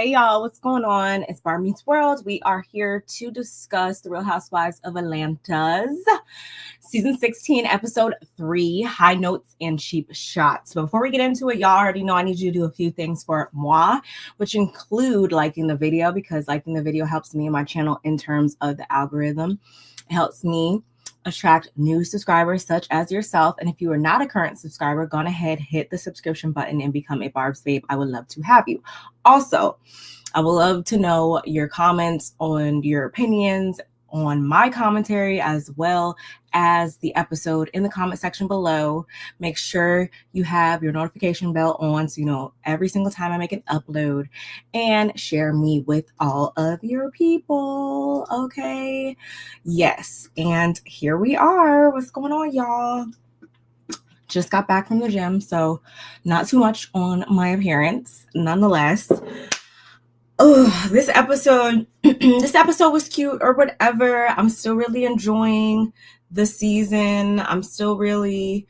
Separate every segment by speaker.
Speaker 1: Hey y'all, what's going on? It's Barb Meets World. We are here to discuss the Real Housewives of Atlanta's season 16, episode 3, High Notes and Cheap Shots. But before we get into it, y'all already know I need you to do a few things for moi, which include liking the video, because liking the video helps me and my channel in terms of the algorithm. It helps me attract new subscribers such as yourself. And if you are not a current subscriber, go ahead, hit the subscription button and become a Barb's babe. I would love to have you. Also, I would love to know your comments on your opinions on my commentary, as well as the episode in the comment section below. Make sure you have your notification bell on so you know every single time I make an upload, and share me with all of your people. Okay. Yes. And here we are. What's going on, y'all? Just got back from the gym, so not too much on my appearance. Nonetheless, this episode was cute or whatever. I'm still really enjoying the season. I'm still really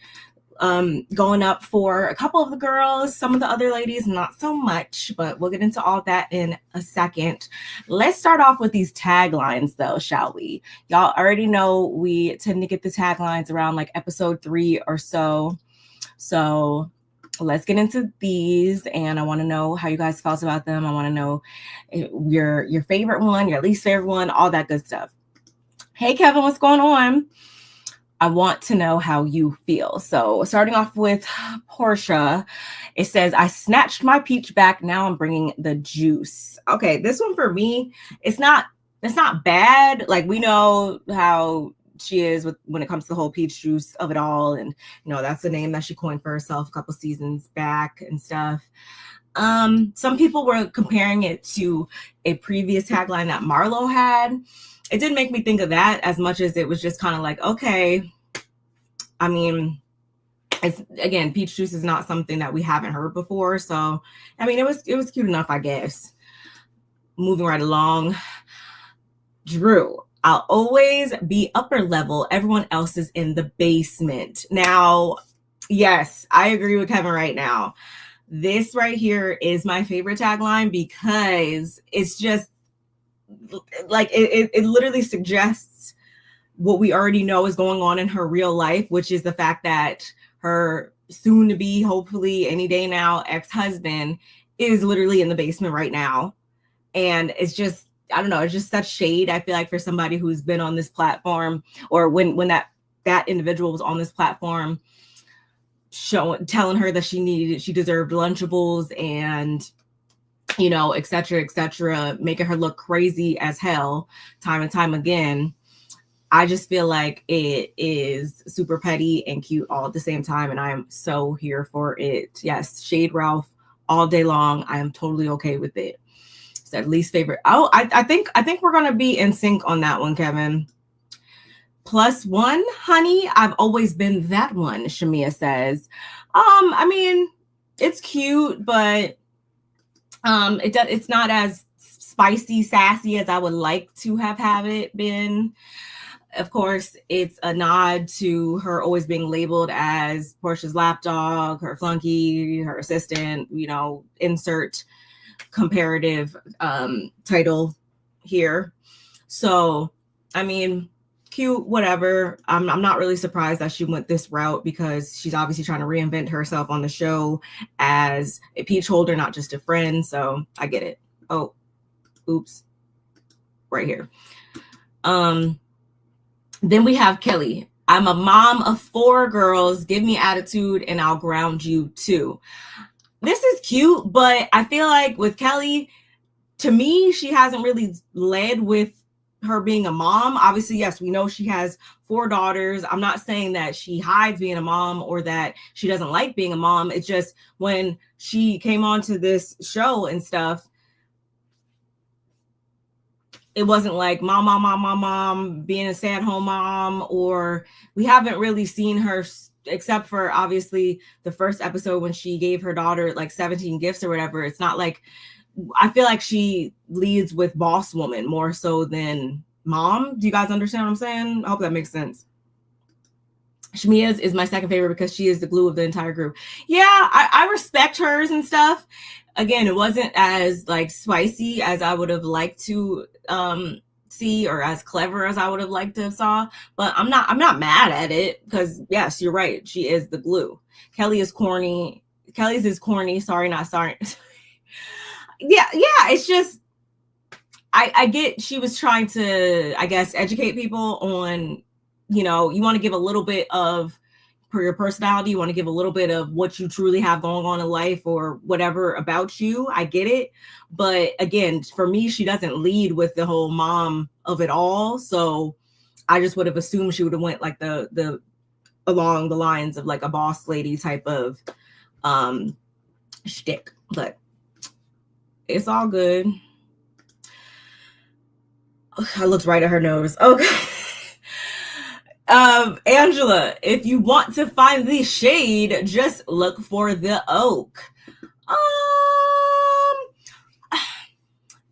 Speaker 1: going up for a couple of the girls. Some of the other ladies, not so much, but we'll get into all that in a second. Let's start off with these taglines, though, shall we? Y'all already know we tend to get the taglines around like episode 3 or so. So let's get into these, and I want to know how you guys felt about them. I want to know your favorite one, your least favorite one, all that good stuff. Hey, Kevin, what's going on? I want to know how you feel. So starting off with Porsha, it says, I snatched my peach back. Now I'm bringing the juice. Okay, this one for me, it's not bad. Like, we know how she is when it comes to the whole peach juice of it all, and that's the name that she coined for herself a couple seasons back and stuff. Some people were comparing it to a previous tagline that Marlo had. It didn't make me think of that as much as it was just kind of like, okay, I mean, it's, again, peach juice is not something that we haven't heard before, so I mean, it was cute enough, I guess. Moving right along, Drew, I'll always be upper level. Everyone else is in the basement. Now, yes, I agree with Kevin right now. This right here is my favorite tagline because it's just like it literally suggests what we already know is going on in her real life, which is the fact that her soon to be, hopefully any day now, ex-husband is literally in the basement right now. And it's just, I don't know, it's just such shade, I feel like, for somebody who's been on this platform, or when that individual was on this platform, telling her that she deserved Lunchables and et cetera, making her look crazy as hell time and time again. I just feel like it is super petty and cute all at the same time, and I am so here for it. Yes, shade Ralph all day long. I am totally okay with it. At least favorite. Oh, I think we're gonna be in sync on that one, Kevin. +1, honey. I've always been that one, Shamea says. I mean, it's cute, but it's not as spicy, sassy as I would like to have it been. Of course, it's a nod to her always being labeled as Porsha's lapdog, her flunky, her assistant, insert comparative title here. So I mean, cute, whatever. I'm not really surprised that she went this route, because she's obviously trying to reinvent herself on the show as a peach holder, not just a friend. So I get it. Oh, oops, right here. Then we have Kelli. I'm a mom of 4 girls. Give me attitude and I'll ground you too. This is cute, but I feel like with Kelli, to me, she hasn't really led with her being a mom. Obviously, yes, we know she has 4 daughters. I'm not saying that she hides being a mom or that she doesn't like being a mom. It's just when she came onto this show and stuff, it wasn't like mom, being a stay-at-home mom, or we haven't really seen her, except for obviously the first episode when she gave her daughter like 17 gifts or whatever. It's not like, I feel like she leads with boss woman more so than mom. Do you guys understand what I'm saying? I hope that makes sense. Shamea's is my second favorite because she is the glue of the entire group. Yeah, I respect hers and stuff. Again, it wasn't as like spicy as I would have liked to see, or as clever as I would have liked to have saw. But I'm not mad at it because yes, you're right. She is the glue. Kelli is corny. Kelly's is corny. Sorry, not sorry. yeah, it's just I get she was trying to, I guess, educate people on, you know, you want to give a little bit of for your personality, you want to give a little bit of what you truly have going on in life or whatever about you. I get it. But again, for me, she doesn't lead with the whole mom of it all. So I just would have assumed she would have went like the along the lines of like a boss lady type of shtick. But it's all good. I looked right at her nose. Okay. Angela, if you want to find the shade, just look for the oak.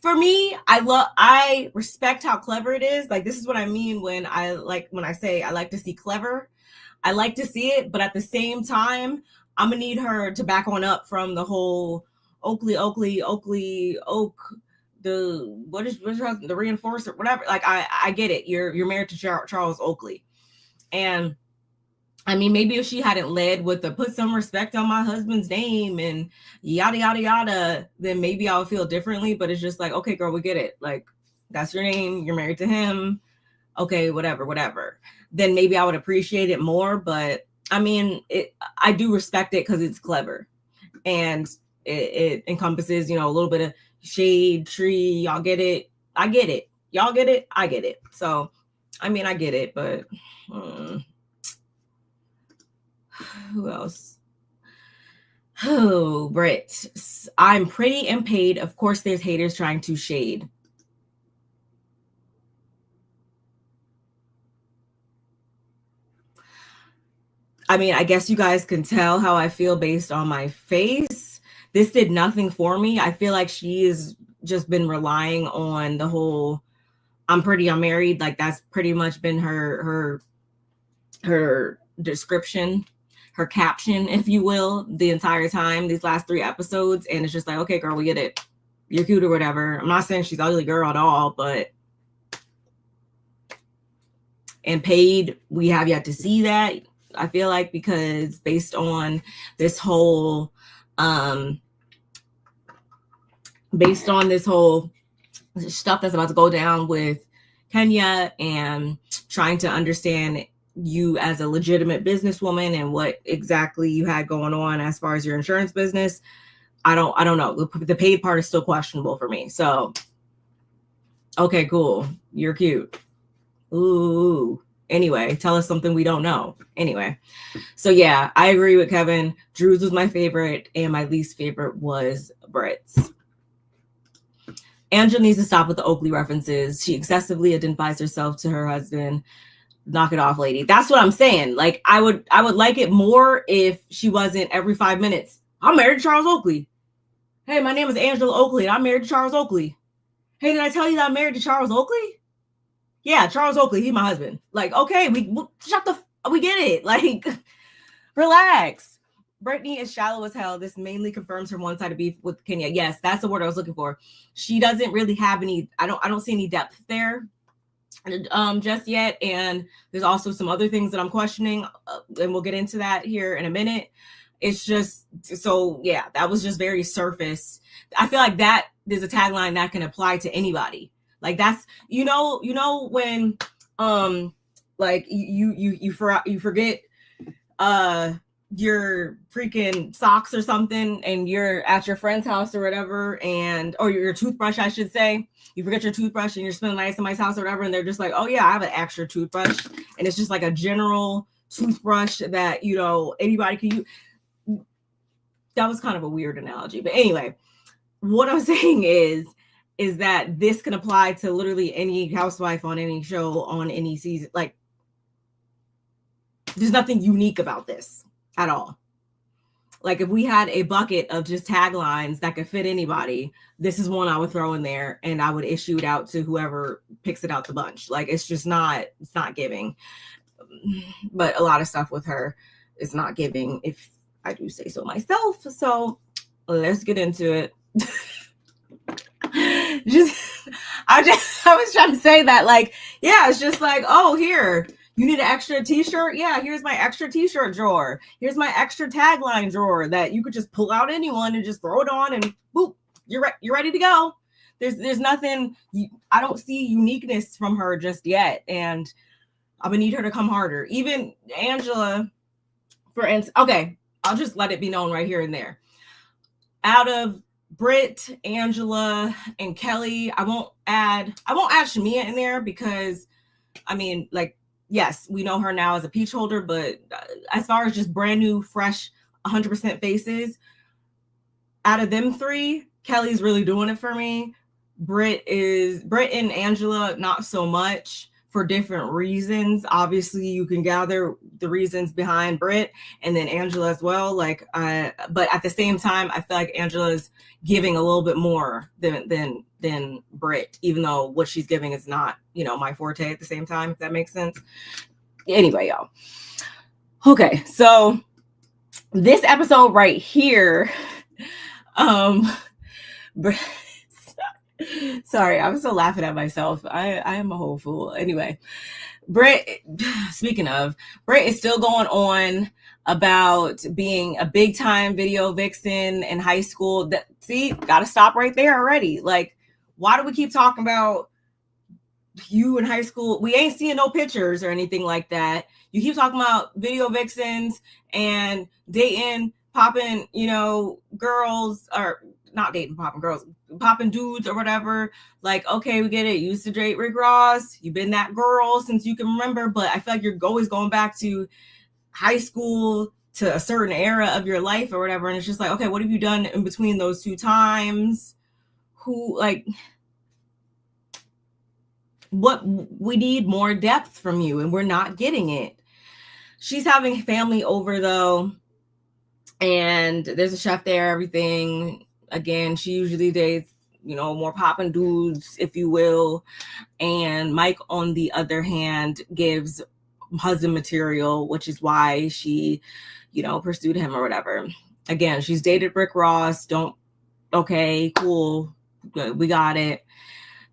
Speaker 1: For me, I respect how clever it is. Like, this is what I mean when I say I like to see clever. I like to see it, but at the same time, I'm gonna need her to back on up from the whole Oakley, oak, the the reinforcer, whatever. Like, I get it. You're married to Charles Oakley. And I mean, maybe if she hadn't led with the put some respect on my husband's name and yada, yada, yada, then maybe I would feel differently. But it's just like, okay, girl, we get it. Like, that's your name. You're married to him. Okay, whatever. Then maybe I would appreciate it more. But I mean, I do respect it because it's clever. And it encompasses, you know, a little bit of shade, tree. Y'all get it. I get it. Y'all get it. I get it. So, I mean, I get it, but who else? Oh, Brit. I'm pretty and paid. Of course, there's haters trying to shade. I mean, I guess you guys can tell how I feel based on my face. This did nothing for me. I feel like she has just been relying on the whole I'm pretty, I'm married. Like, that's pretty much been her description, her caption, if you will, the entire time, these last 3 episodes. And it's just like, okay, girl, we get it. You're cute or whatever. I'm not saying she's ugly girl at all, but and paid, we have yet to see that. I feel like, because based on this whole stuff that's about to go down with Kenya and trying to understand you as a legitimate businesswoman and what exactly you had going on as far as your insurance business. I don't know. The paid part is still questionable for me. So, okay, cool. You're cute. Ooh. Anyway, tell us something we don't know. Anyway, so yeah, I agree with Kevin. Drew's was my favorite, and my least favorite was Brit's. Angela needs to stop with the Oakley references. She excessively identifies herself to her husband. Knock it off, lady. That's what I'm saying. Like, I would like it more if she wasn't every 5 minutes. I'm married to Charles Oakley. Hey, my name is Angela Oakley, and I'm married to Charles Oakley. Hey, did I tell you that I'm married to Charles Oakley? Yeah, Charles Oakley, he's my husband. Like, okay, we get it. Like, relax. Brittany is shallow as hell. This mainly confirms her one-sided beef with Kenya. Yes, that's the word I was looking for. She doesn't really have any, I don't see any depth there just yet. And there's also some other things that I'm questioning, and we'll get into that here in a minute. It's just, so yeah, that was just very surface. I feel like that there's a tagline that can apply to anybody. Like, that's, you know, when, like you forget, your freaking socks or something, and you're at your friend's house or whatever, or your toothbrush, I should say. You forget your toothbrush and you're spending the night at somebody's house or whatever, and they're just like, oh yeah, I have an extra toothbrush, and it's just like a general toothbrush that, you know, anybody can use. That was kind of a weird analogy, but anyway, what I'm saying is that this can apply to literally any housewife on any show on any season. Like, there's nothing unique about this at all. Like, if we had a bucket of just taglines that could fit anybody, this is one I would throw in there, and I would issue it out to whoever picks it out the bunch. Like, it's not giving. but a lot of stuff with her is not giving, if I do say so myself. So let's get into it. I was trying to say that, like, yeah, it's just like, oh, here, you need an extra t-shirt. Yeah, here's my extra t-shirt drawer. Here's my extra tagline drawer that you could just pull out anyone and just throw it on and boop, you're ready to go. There's nothing, I don't see uniqueness from her just yet, and I'm gonna need her to come harder. Even Angela, for instance, okay, I'll just let it be known right here and there. Out of Brit, Angela, and Kelli, I won't add Shamea in there because, I mean, like, yes, we know her now as a peach holder, but as far as just brand new, fresh, 100% faces, out of them three, Kelli's really doing it for me. Brit and Angela, not so much, for different reasons. Obviously, you can gather the reasons behind Brit and then Angela as well. Like, but at the same time, I feel like Angela's giving a little bit more than Brit, even though what she's giving is not, my forte at the same time, if that makes sense. Anyway, y'all. Okay, so this episode right here, sorry, I'm still laughing at myself. I am a whole fool. Anyway, speaking of, Brit is still going on about being a big time video vixen in high school. See, gotta stop right there already. Like, why do we keep talking about you in high school? We ain't seeing no pictures or anything like that. You keep talking about video vixens and dating, popping, girls, or not dating, popping girls, popping dudes or whatever. Like, okay, we get it. You used to date Rick Ross. You've been that girl since you can remember, but I feel like you're always going back to high school, to a certain era of your life or whatever. And it's just like, okay, what have you done in between those two times? What we need more depth from you, and we're not getting it. She's having family over though, and there's a chef there, everything. Again, she usually dates, more popping dudes, if you will. And Mike, on the other hand, gives husband material, which is why she, pursued him or whatever. Again, she's dated Rick Ross. Okay, cool. Good, we got it.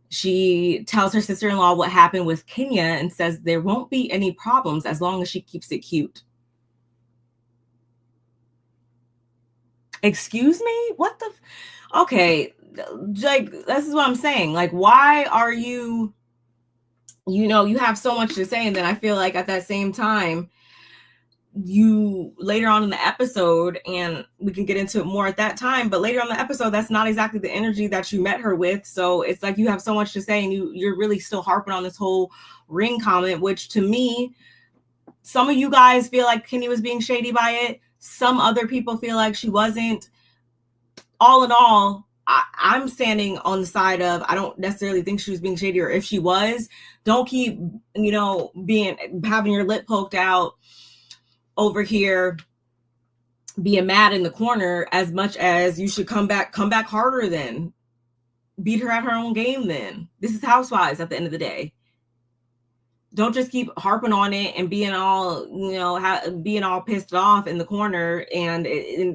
Speaker 1: She tells her sister-in-law what happened with Kenya and says there won't be any problems as long as she keeps it cute. Excuse me? What the? Okay, like, this is what I'm saying. Like, why are you, you have so much to say, and then I feel like at that same time, you later on in the episode, and we can get into it more at that time, but later on in the episode, that's not exactly the energy that you met her with. So it's like you have so much to say, and you're really still harping on this whole ring comment, which to me, some of you guys feel like Kenny was being shady by it. Some other people feel like she wasn't. All in all, I'm standing on the side of, I don't necessarily think she was being shady, or if she was, don't keep, having your lip poked out over here, being mad in the corner, as much as you should come back harder then. Beat her at her own game then. This is Housewives at the end of the day. Don't just keep harping on it and being all, being all pissed off in the corner. And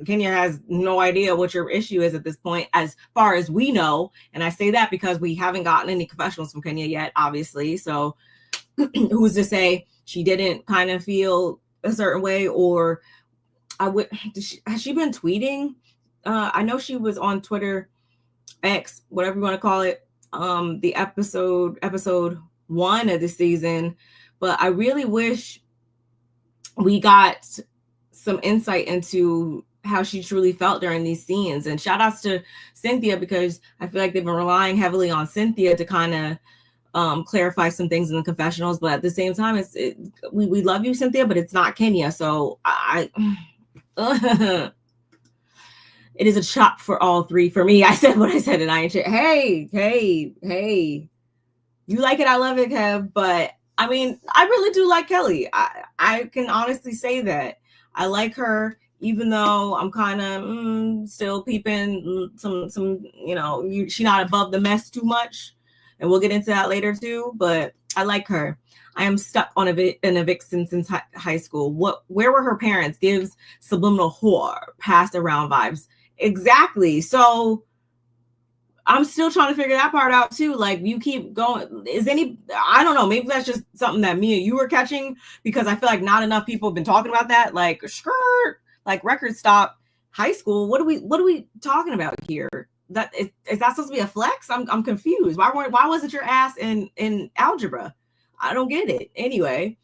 Speaker 1: Kenya has no idea what your issue is at this point, as far as we know. And I say that because we haven't gotten any confessionals from Kenya yet, obviously. So who's to say she didn't kind of feel a certain way? Or has she been tweeting? I know she was on Twitter, X, whatever you want to call it, the episode 1 of the season, but I really wish we got some insight into how she truly felt during these scenes. And shout outs to Cynthia, because I feel like they've been relying heavily on Cynthia to kind of clarify some things in the confessionals. But at the same time, we love you, Cynthia, but it's not Kenya. So it is a chop for all three for me. I said what I said, and I ain't shit. Hey. You like it, I love it, Kev. But I mean, I really do like Kelli. I can honestly say that. I like her, even though I'm kind of still peeping some, she's not above the mess too much. And we'll get into that later too. But I like her. I am stuck on an eviction since high school. Where were her parents? Gives subliminal whore passed around vibes. Exactly. So I'm still trying to figure that part out too. Like, you keep going. I don't know, maybe that's just something that me and you were catching, because I feel like not enough people have been talking about that. Like, skirt, like record stop, high school. What are we talking about here? That is that supposed to be a flex? I'm confused. Why wasn't your ass in algebra? I don't get it. Anyway,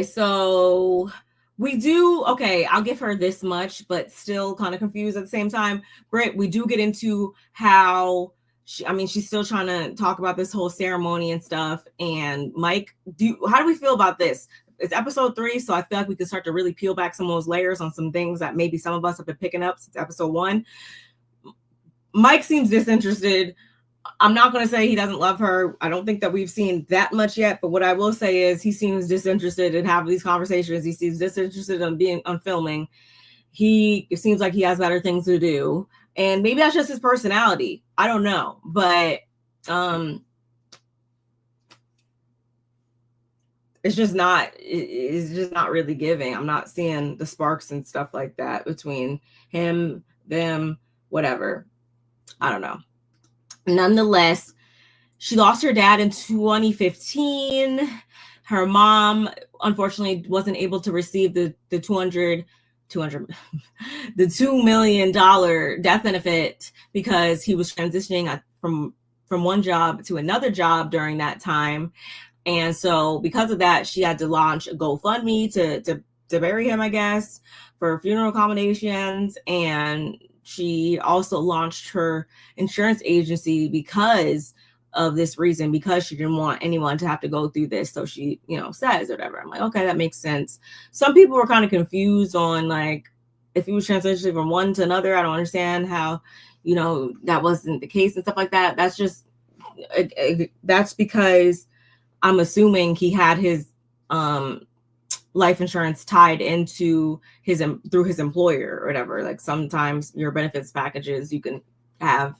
Speaker 1: so we do, okay, I'll give her this much, but still kind of confused at the same time. Brit, we do get into how she's still trying to talk about this whole ceremony and stuff. And Mike, how do we feel about this? It's episode 3, so I feel like we can start to really peel back some of those layers on some things that maybe some of us have been picking up since episode 1. Mike seems disinterested. I'm not going to say he doesn't love her. I don't think that we've seen that much yet, but what I will say is he seems disinterested in having these conversations. He seems disinterested on filming. It seems like he has better things to do, and maybe that's just his personality. I don't know, but it's just not really giving. I'm not seeing the sparks and stuff like that between him, them, whatever. I don't know. Nonetheless, she lost her dad in 2015. Her mom, unfortunately, wasn't able to receive the $2 million death benefit because he was transitioning from one job to another job during that time. And so because of that, she had to launch a GoFundMe to bury him, I guess, for funeral accommodations. And she also launched her insurance agency because of this reason, because she didn't want anyone to have to go through this. So she, says whatever. I'm like, okay, that makes sense. Some people were kind of confused on, like, if he was transitioning from one to another. I don't understand how, that wasn't the case and stuff like that. That's just, that's because I'm assuming he had his life insurance tied into through his employer or whatever. Like, sometimes your benefits packages, you can have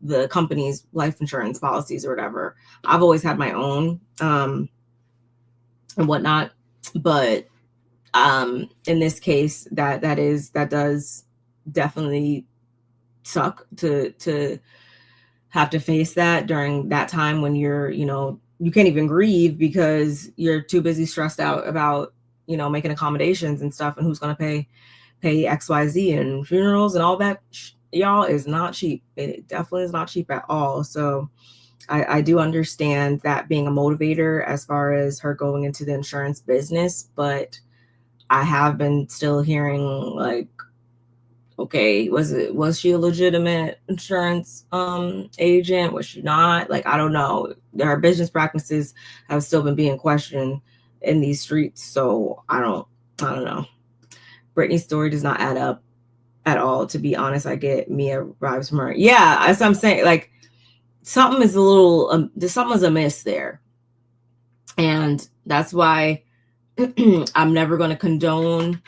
Speaker 1: the company's life insurance policies or whatever. I've always had my own and whatnot, but in this case, that does definitely suck to have to face that during that time when you're, you can't even grieve because you're too busy stressed out about, making accommodations and stuff, and who's going to pay XYZ and funerals and all that, y'all, is not cheap. It definitely is not cheap at all. So I do understand that being a motivator as far as her going into the insurance business, but I have been still hearing, like, okay, was she a legitimate insurance agent? Was she not? Like, I don't know. Her business practices have still been being questioned in these streets. So I don't know. Brittany's story does not add up at all, to be honest. I get Mia vibes from her. Yeah, as I'm saying, like, something is amiss there. And that's why I'm never going to condone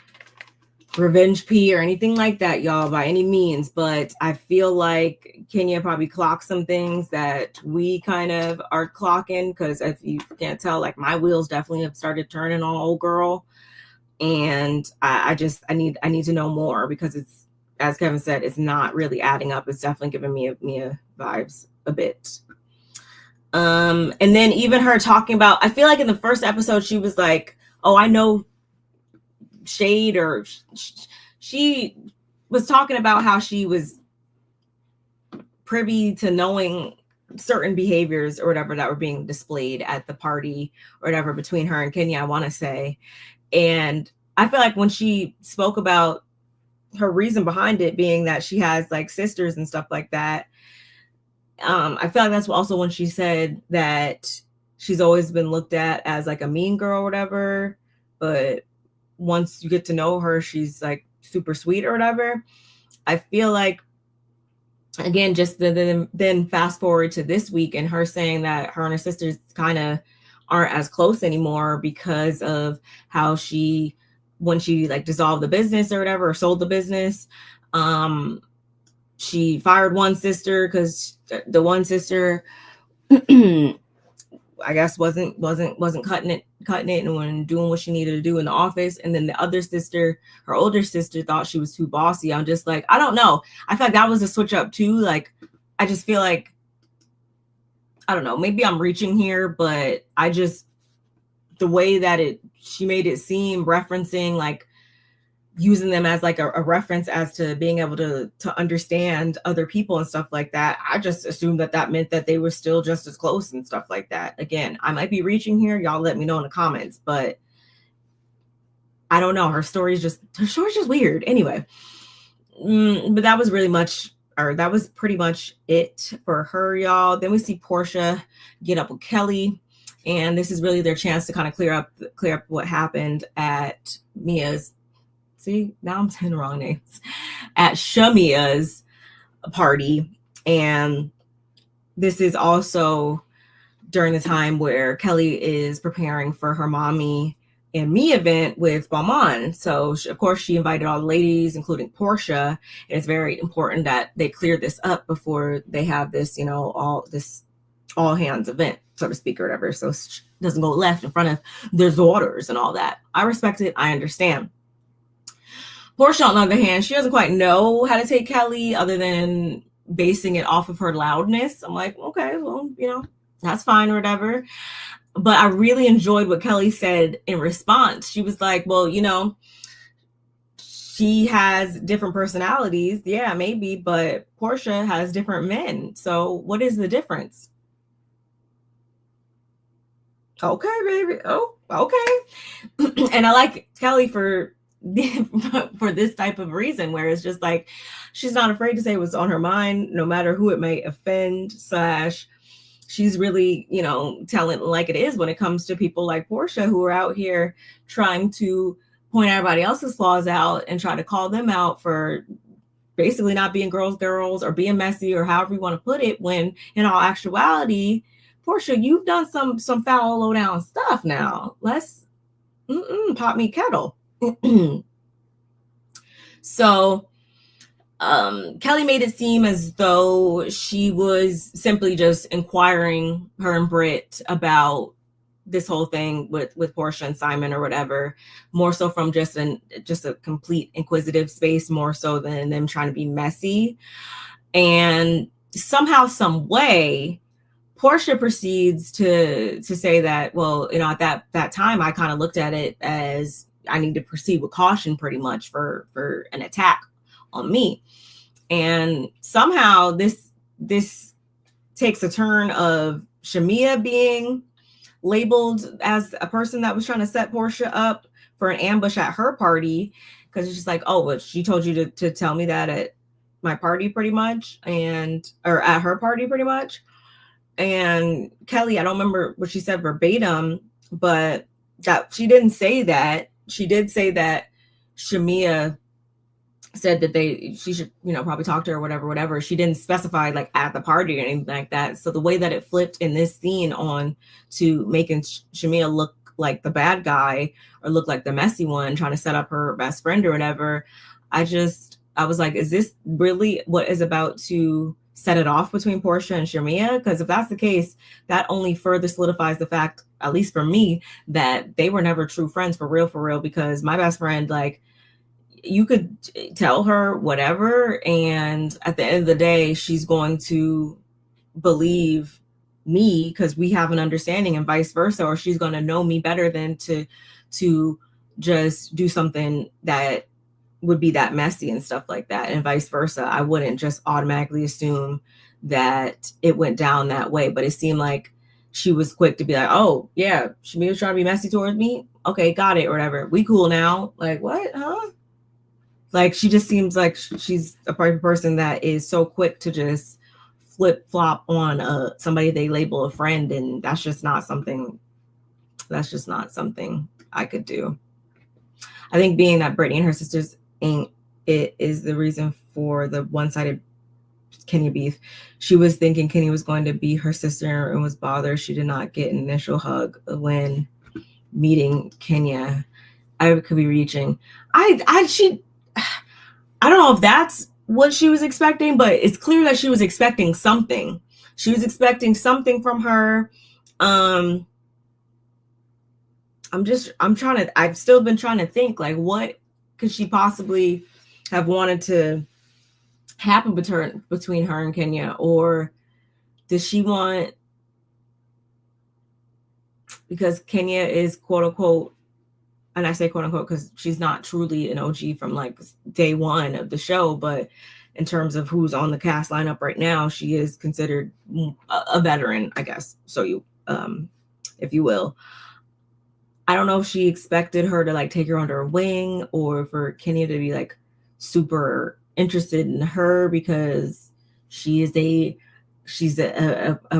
Speaker 1: revenge P or anything like that, y'all, by any means. But I feel like Kenya probably clocked some things that we kind of are clocking, because if you can't tell, like, my wheels definitely have started turning on old girl. And I need to know more, because it's, as Kevin said, it's not really adding up. It's definitely giving me Mia vibes a bit. And then even her talking about, I feel like in the first episode, she was like, oh, I know shade, or she was talking about how she was privy to knowing certain behaviors or whatever that were being displayed at the party or whatever between her and Kenya, I want to say. And I feel like when she spoke about her reason behind it being that she has, like, sisters and stuff like that, I feel like that's also when she said that she's always been looked at as, like, a mean girl or whatever, but once you get to know her, she's, like, super sweet or whatever. I feel like, again, just then fast forward to this week and her saying that her and her sisters kind of aren't as close anymore because of how when she like dissolved the business or whatever, or sold the business, she fired one sister because the one sister I guess wasn't cutting it and doing what she needed to do in the office. And then the other sister, her older sister, thought she was too bossy. I'm just like, I don't know. I feel like that was a switch up too. Like, I just feel like, I don't know, maybe I'm reaching here, but I just, the way that she made it seem, referencing, like using them as like a reference as to being able to understand other people and stuff like that. I just assumed that meant that they were still just as close and stuff like that. Again, I might be reaching here. Y'all let me know in the comments, but I don't know. Her story's just weird. Anyway, but that was pretty much it for her, y'all. Then we see Porsha get up with Kelli, and this is really their chance to kind of clear up what happened at Mia's. See, now I'm saying the wrong names. At Shamea's party. And this is also during the time where Kelli is preparing for her mommy and me event with Balmain. So of course she invited all the ladies, including Porsha. And it's very important that they clear this up before they have this, all hands event, so to speak, or whatever. So it doesn't go left in front of their daughters and all that. I respect it. I understand. Porsha, on the other hand, she doesn't quite know how to take Kelli other than basing it off of her loudness. I'm like, okay, well, that's fine or whatever. But I really enjoyed what Kelli said in response. She was like, well, she has different personalities. Yeah, maybe, but Porsha has different men. So what is the difference? Okay, baby. Oh, okay. And I like Kelli for this type of reason, where it's just like she's not afraid to say what's on her mind, no matter who it may offend. She's really, telling like it is when it comes to people like Porsha, who are out here trying to point everybody else's flaws out and try to call them out for basically not being girls or being messy or however you want to put it, when in all actuality, Porsha, you've done some foul, low down stuff now. Let's pop me kettle. So Kelli made it seem as though she was simply just inquiring, her and Brit, about this whole thing with Porsha and Simon or whatever, more so from just a complete inquisitive space, more so than them trying to be messy. And somehow, some way, Porsha proceeds to say that, well, at that time, I kind of looked at it as I need to proceed with caution, pretty much, for an attack on me. And somehow this takes a turn of Shamea being labeled as a person that was trying to set Porsha up for an ambush at her party, because it's just like, oh, but she told you to tell me that at my party, pretty much, or at her party, pretty much. And Kelli, I don't remember what she said verbatim, but that she didn't say that. She did say that Shamea said that she should, probably talk to her, whatever. She didn't specify like at the party or anything like that. So the way that it flipped in this scene on to making Shamea look like the bad guy or look like the messy one trying to set up her best friend or whatever, I was like, is this really what is about to set it off between Porsha and Shamea? Because if that's the case, that only further solidifies the fact, at least for me, that they were never true friends for real, because my best friend, like, you could tell her whatever, and at the end of the day, she's going to believe me because we have an understanding, and vice versa, or she's going to know me better than to just do something that would be that messy and stuff like that, and vice versa. I wouldn't just automatically assume that it went down that way, but it seemed like she was quick to be like, oh yeah, she was trying to be messy towards me, okay, got it, or whatever, we cool now. Like, what? Huh? Like, she just seems like she's a person that is so quick to just flip flop on somebody they label a friend, and that's just not something I could do. I think being that Brittany and her sisters ain't it is the reason for the one-sided Kenya beef. She was thinking Kenya was going to be her sister and was bothered she did not get an initial hug when meeting Kenya. I could be reaching. I don't know if that's what she was expecting, but it's clear that she was expecting something. She was expecting something from her. I've still been trying to think, like, what could she possibly have wanted to happen between her and Kenya? Or does she want, because Kenya is quote unquote, and I say quote unquote because she's not truly an OG from like day one of the show, but in terms of who's on the cast lineup right now, she is considered a veteran, I guess. So if you will. I don't know if she expected her to like take her under her wing, or for Kenya to be like super interested in her because she's a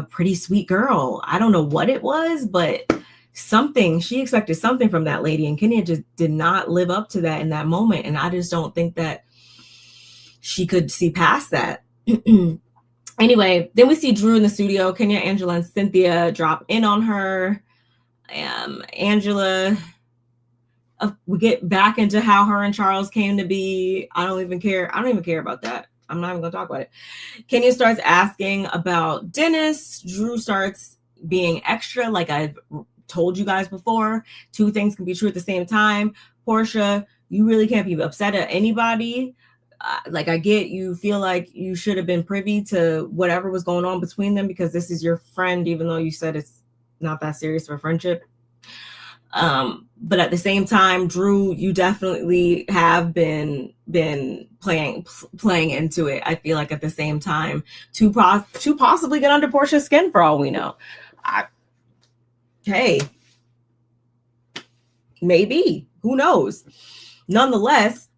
Speaker 1: pretty sweet girl. I don't know what it was, but she expected something from that lady, and Kenya just did not live up to that in that moment. And I just don't think that she could see past that. Anyway, then we see Drew in the studio. Kenya, Angela, and Cynthia drop in on her. Angela, we get back into how her and Charles came to be. I don't even care about that. I'm not even gonna talk about it. Kenya starts asking about Dennis. Drew starts being extra, like I've told you guys before. Two things can be true at the same time. Porsha, you really can't be upset at anybody. Like, I get you feel like you should have been privy to whatever was going on between them because this is your friend, even though you said it's not that serious of a friendship. But at the same time, Drew, you definitely have been playing into it. I feel like at the same time to possibly get under Porsha's skin for all we know. Hey, maybe, who knows? Nonetheless,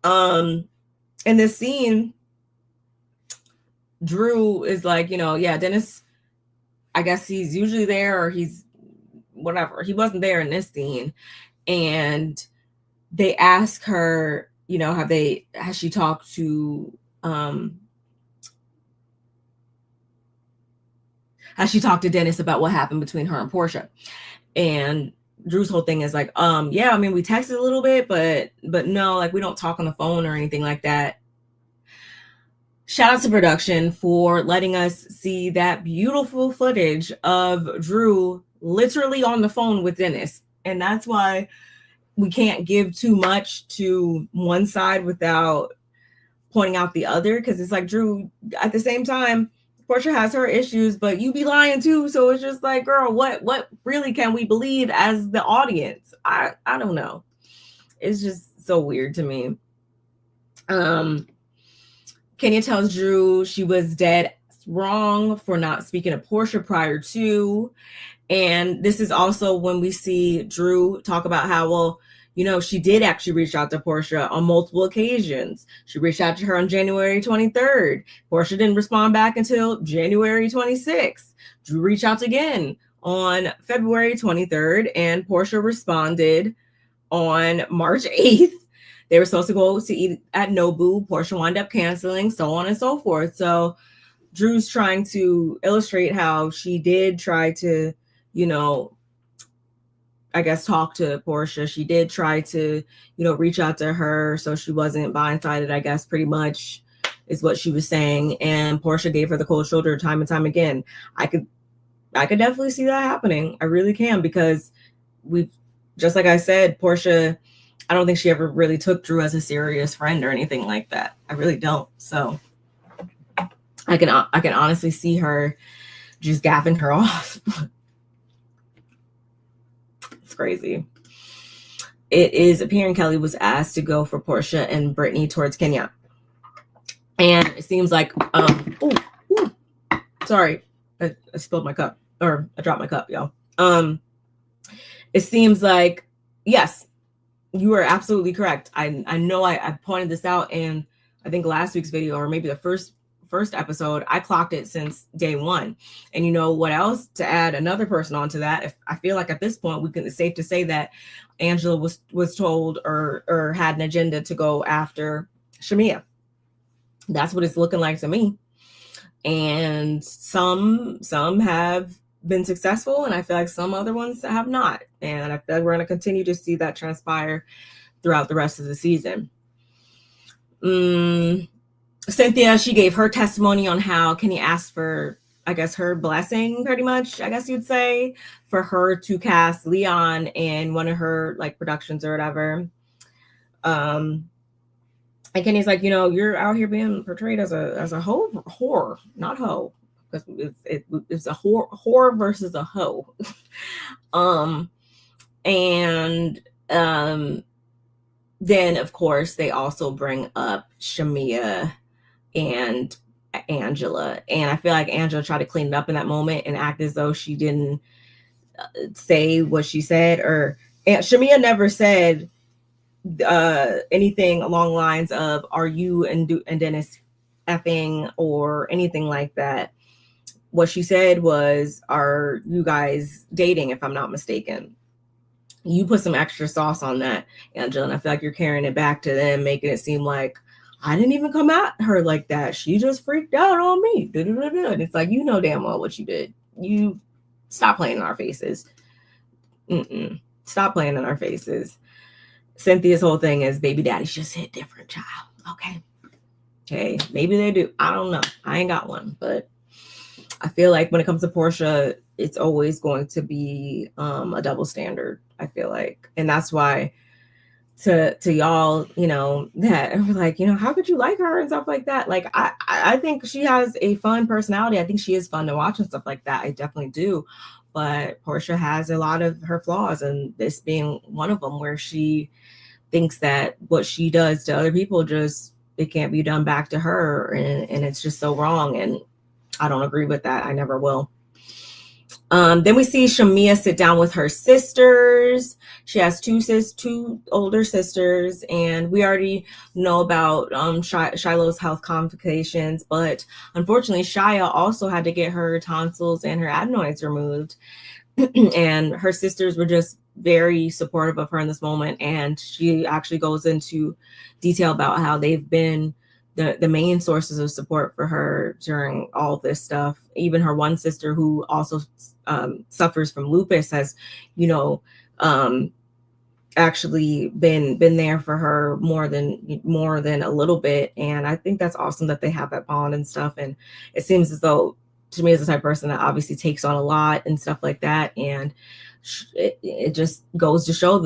Speaker 1: in this scene, Drew is like, yeah, Dennis, I guess he's usually there, or he's whatever. He wasn't there in this scene. And they ask her, has she talked to Dennis about what happened between her and Porsha? And Drew's whole thing is like, yeah, I mean, we texted a little bit, but no, like, we don't talk on the phone or anything like that. Shout out to production for letting us see that beautiful footage of Drew literally on the phone with Dennis. And that's why we can't give too much to one side without pointing out the other, because it's like, Drew, at the same time, Porsha has her issues, but you be lying too. So it's just like, girl, what really can we believe as the audience? I don't know. It's just so weird to me. Kenya tells Drew she was dead wrong for not speaking to Porsha prior to. And this is also when we see Drew talk about how, well, she did actually reach out to Porsha on multiple occasions. She reached out to her on January 23rd. Porsha didn't respond back until January 26th. Drew reached out again on February 23rd, and Porsha responded on March 8th. They were supposed to go to eat at Nobu. Porsha wound up canceling, so on and so forth. So Drew's trying to illustrate how she did try to, I guess, talk to Porsha. She did try to, reach out to her so she wasn't blindsided, I guess, pretty much is what she was saying. And Porsha gave her the cold shoulder time and time again. I could definitely see that happening. I really can, because just like I said, Porsha, I don't think she ever really took Drew as a serious friend or anything like that. I really don't. So I can honestly see her just gaffing her off. It's crazy. It is appearing Kelli was asked to go for Porsha and Brittany towards Kenya. And it seems like, sorry, I spilled my cup, or I dropped my cup, y'all. It seems like, yes, you are absolutely correct. I know I pointed this out in, I think, last week's video, or maybe the first episode. I clocked it since day one. And you know what else? To add another person onto that, if I feel like at this point it's safe to say that Angela was told or had an agenda to go after Shamea. That's what it's looking like to me. And some have been successful, and I feel like some other ones have not. And I feel like we're going to continue to see that transpire throughout the rest of the season. Cynthia, she gave her testimony on how Kenny asked for I guess, her blessing, pretty much, I guess you'd say, for her to cast Leon in one of her like productions or whatever. And Kenny's like, you're out here being portrayed as a whore, not hoe, because it's a whore versus a hoe. And then of course they also bring up Shamea and Angela, and I feel like Angela tried to clean it up in that moment and act as though she didn't say what she said, or Shamea never said anything along the lines of "Are you and Dennis effing?" or anything like that. What she said was, "Are you guys dating?" If I'm not mistaken. You put some extra sauce on that, Angela, and I feel like you're carrying it back to them, making it seem like I didn't even come at her like that. She just freaked out on me. And it's like, damn well what you did. You stop playing in our faces. Stop playing in our faces. Cynthia's whole thing is baby daddies just hit different, child. Okay, maybe they do. I don't know. I ain't got one, but I feel like when it comes to Porsha, it's always going to be a double standard, I feel like. And that's why to y'all, that are like, how could you like her and stuff like that? Like, I think she has a fun personality. I think she is fun to watch and stuff like that. I definitely do. But Porsha has a lot of her flaws, and this being one of them, where she thinks that what she does to other people, it can't be done back to her. And it's just so wrong. And I don't agree with that. I never will. Then we see Shamea sit down with her sisters. She has two older sisters, and we already know about Shiloh's health complications, but unfortunately Shia also had to get her tonsils and her adenoids removed. And her sisters were just very supportive of her in this moment, and she actually goes into detail about how they've been the main sources of support for her during all this stuff. Even her one sister, who also suffers from lupus, has actually been there for her more than a little bit. And I think that's awesome that they have that bond and stuff. And it seems as though Shamea is the type of person that obviously takes on a lot and stuff like that. And it just goes to show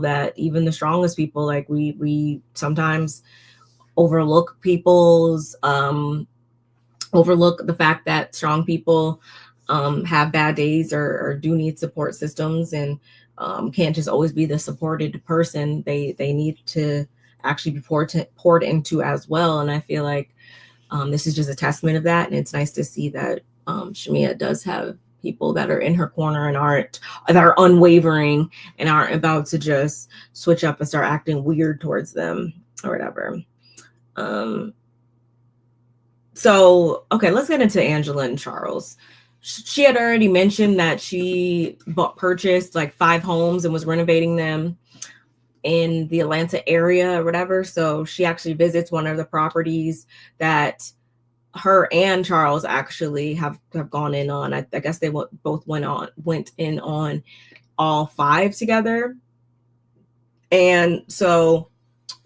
Speaker 1: that even the strongest people, like we sometimes overlook overlook the fact that strong people have bad days or do need support systems, and can't just always be the supported person. They need to actually be poured into as well. And I feel like this is just a testament of that. And it's nice to see that Shamea does have people that are in her corner and that are unwavering and aren't about to just switch up and start acting weird towards them or whatever. So, okay, let's get into Angela and Charles. She had already mentioned that she purchased like 5 homes and was renovating them in the Atlanta area or whatever. So she actually visits one of the properties that her and Charles actually have gone in on. I guess they both went in on all 5 together. And so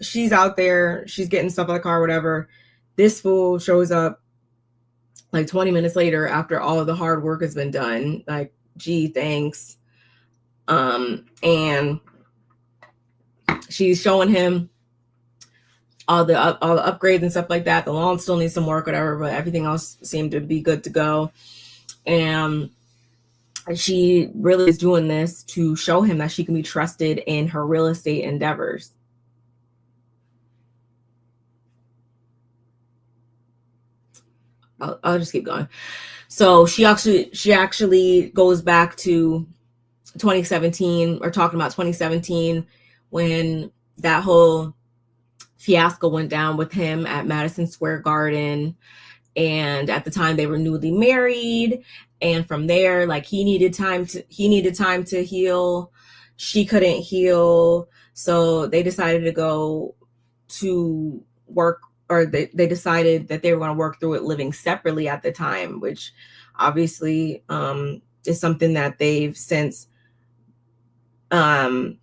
Speaker 1: she's out there, she's getting stuff out of the car, whatever. This fool shows up like 20 minutes later after all of the hard work has been done. Like, gee, thanks. And she's showing him all the upgrades and stuff like that. The lawn still needs some work, whatever, but everything else seemed to be good to go. And she really is doing this to show him that she can be trusted in her real estate endeavors. I'll just keep going. So she actually goes back to 2017, or talking about 2017, when that whole fiasco went down with him at Madison Square Garden. And at the time they were newly married. And from there, like, he needed time to heal. She couldn't heal. So they decided to go to work, or they decided that they were going to work through it living separately at the time, which obviously is something that they've since bounced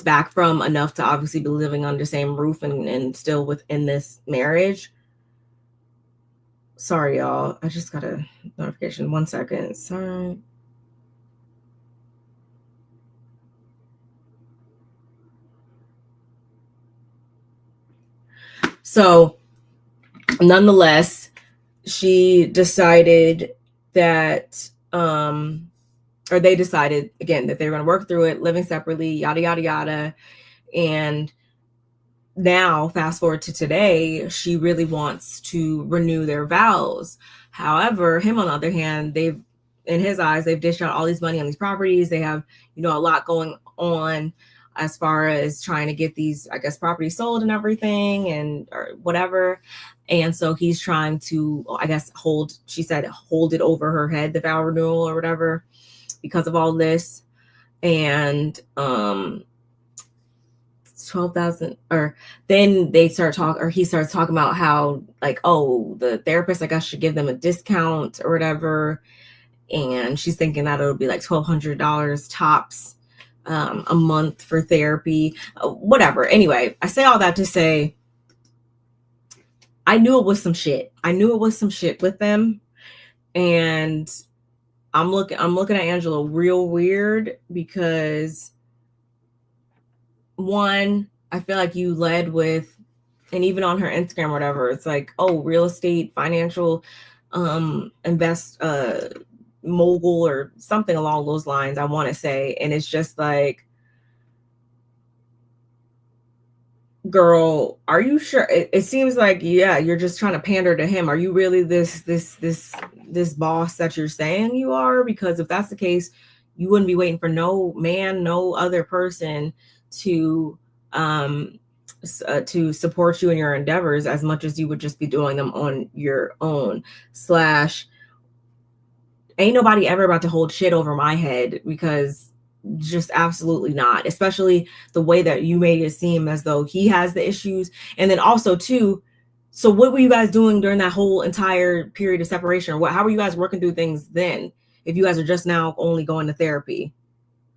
Speaker 1: back from enough to obviously be living under the same roof and still within this marriage. Sorry, y'all. I just got a notification. 1 second. Sorry. So, nonetheless, she decided that, or they decided again that they were going to work through it, living separately, yada, yada, yada. And now, fast forward to today, she really wants to renew their vows. However, him on the other hand, in his eyes, they've dished out all these money on these properties. They have, a lot going on as far as trying to get these, I guess, properties sold and everything and or whatever. And so he's trying to, I guess, hold it over her head, the vow renewal or whatever, because of all this. And 12,000, or then they start talking, or he starts talking about how, like, oh, the therapist, I guess, should give them a discount or whatever. And she's thinking that it'll be like $1,200 tops a month for therapy, whatever. Anyway, I say all that to say, I knew it was some shit. I knew it was some shit with them. And I'm looking at Angela real weird because, one, I feel like you led with, and even on her Instagram or whatever, it's like, oh, real estate, financial, mogul or something along those lines, I want to say. And it's just like, girl, are you sure? It seems like, yeah, you're just trying to pander to him. Are you really this boss that you're saying you are? Because if that's the case, you wouldn't be waiting for no man, no other person to support you in your endeavors as much as you would just be doing them on your own. Ain't nobody ever about to hold shit over my head, because just absolutely not, especially the way that you made it seem as though he has the issues. And then also too, so what were you guys doing during that whole entire period of separation? Or how were you guys working through things then, if you guys are just now only going to therapy?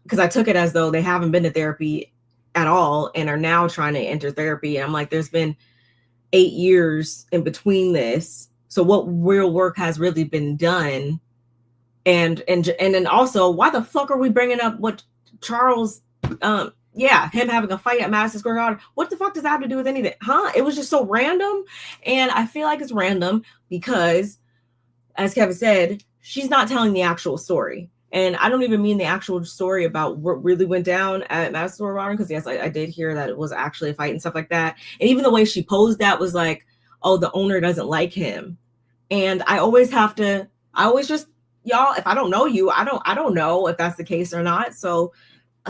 Speaker 1: Because I took it as though they haven't been to therapy at all and are now trying to enter therapy. And I'm like, there's been 8 years in between this. So what real work has really been done? And then also, why the fuck are we bringing up what Charles, him having a fight at Madison Square Garden? What the fuck does that have to do with anything? Huh? It was just so random. And I feel like it's random because, as Kevin said, she's not telling the actual story. And I don't even mean the actual story about what really went down at Madison Square Garden, because yes, I did hear that it was actually a fight and stuff like that. And even the way she posed that was like, oh, the owner doesn't like him. And I always just, y'all, if I don't know you, I don't know if that's the case or not. So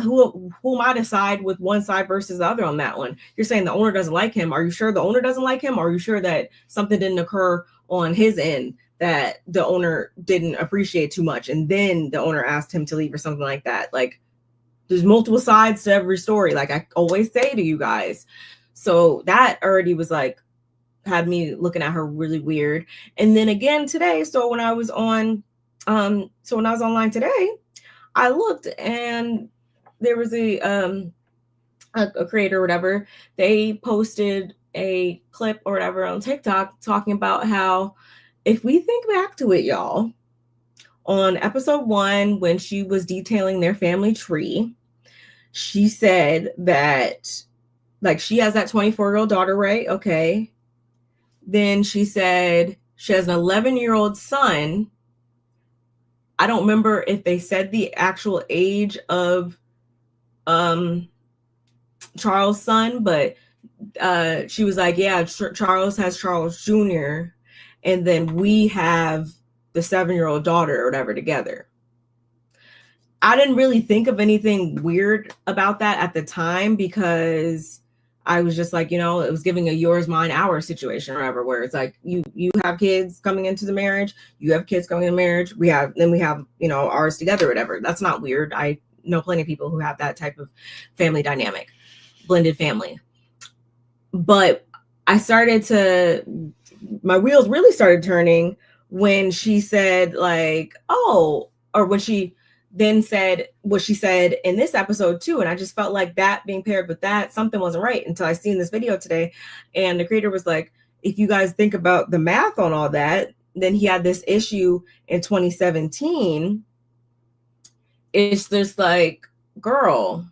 Speaker 1: who am I to decide with one side versus the other on that one? You're saying the owner doesn't like him. Are you sure the owner doesn't like him? Or are you sure that something didn't occur on his end that the owner didn't appreciate too much, and then the owner asked him to leave or something like that? Like, there's multiple sides to every story, like I always say to you guys. So that already was like, had me looking at her really weird. And then again today, so when I was online today, I looked and there was a creator or whatever. They posted a clip or whatever on TikTok talking about how, if we think back to it, y'all, on episode 1, when she was detailing their family tree, she said that, like, she has that 24-year-old daughter, right? Okay. Then she said she has an 11-year-old son. I don't remember if they said the actual age of Charles' son, but she was like, yeah, Charles has Charles Jr., and then we have the 7-year-old daughter or whatever together. I didn't really think of anything weird about that at the time, because I was just like, it was giving a yours, mine, ours situation or whatever, where it's like, you have kids coming into the marriage, you have kids coming into marriage, we have ours together, whatever. That's not weird. I know plenty of people who have that type of family dynamic, blended family. But my wheels really started turning when she said, like, oh, or when she then said what she said in this episode too. And I just felt like that being paired with that, something wasn't right until I seen this video today. And the creator was like, if you guys think about the math on all that, then he had this issue in 2017. It's just like, girl,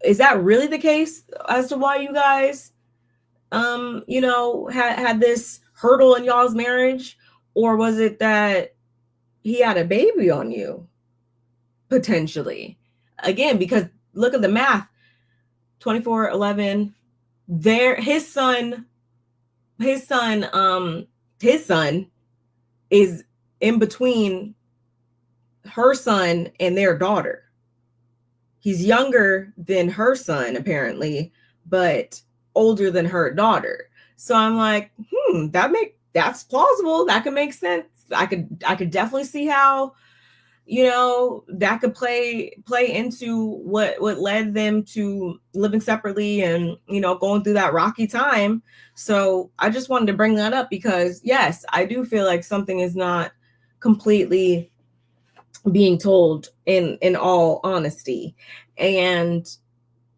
Speaker 1: is that really the case as to why you guys, had this hurdle in y'all's marriage? Or was it that he had a baby on you? Potentially. Again, because look at the math. 24, 11. His son is in between her son and their daughter. He's younger than her son, apparently, but older than her daughter. So I'm like, that's plausible. That could make sense. I could definitely see how, that could play into what led them to living separately and, going through that rocky time. So I just wanted to bring that up because, yes, I do feel like something is not completely being told in all honesty. And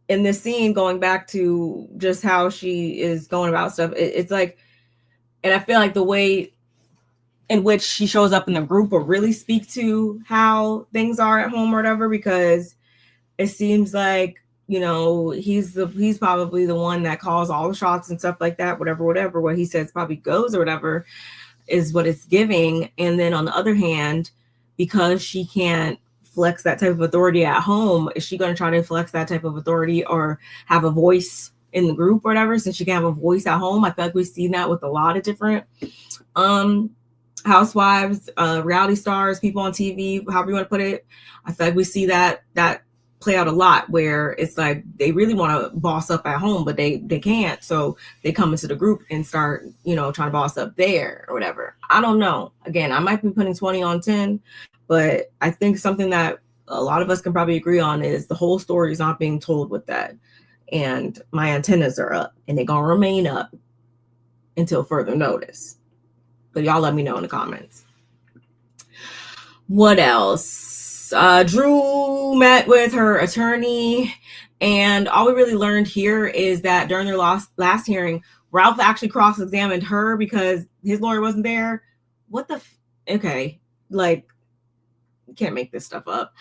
Speaker 1: in this scene, going back to just how she is going about stuff, it's like, and I feel like the way in which she shows up in the group will really speak to how things are at home or whatever, because it seems like, he's probably the one that calls all the shots and stuff like that, whatever, what he says probably goes or whatever is what it's giving. And then on the other hand, because she can't flex that type of authority at home, is she going to try to flex that type of authority or have a voice in the group or whatever, since she can have a voice at home? I feel like we've seen that with a lot of different housewives, reality stars, people on TV, however you want to put it. I feel like we see that play out a lot, where it's like they really want to boss up at home, but they can't. So they come into the group and start, trying to boss up there or whatever. I don't know. Again, I might be putting 20 on 10, but I think something that a lot of us can probably agree on is the whole story is not being told with that. And my antennas are up, and they're going to remain up until further notice. But y'all let me know in the comments. What else? Drew met with her attorney, and all we really learned here is that during their last hearing, Ralph actually cross-examined her because his lawyer wasn't there. What the okay, like, you can't make this stuff up.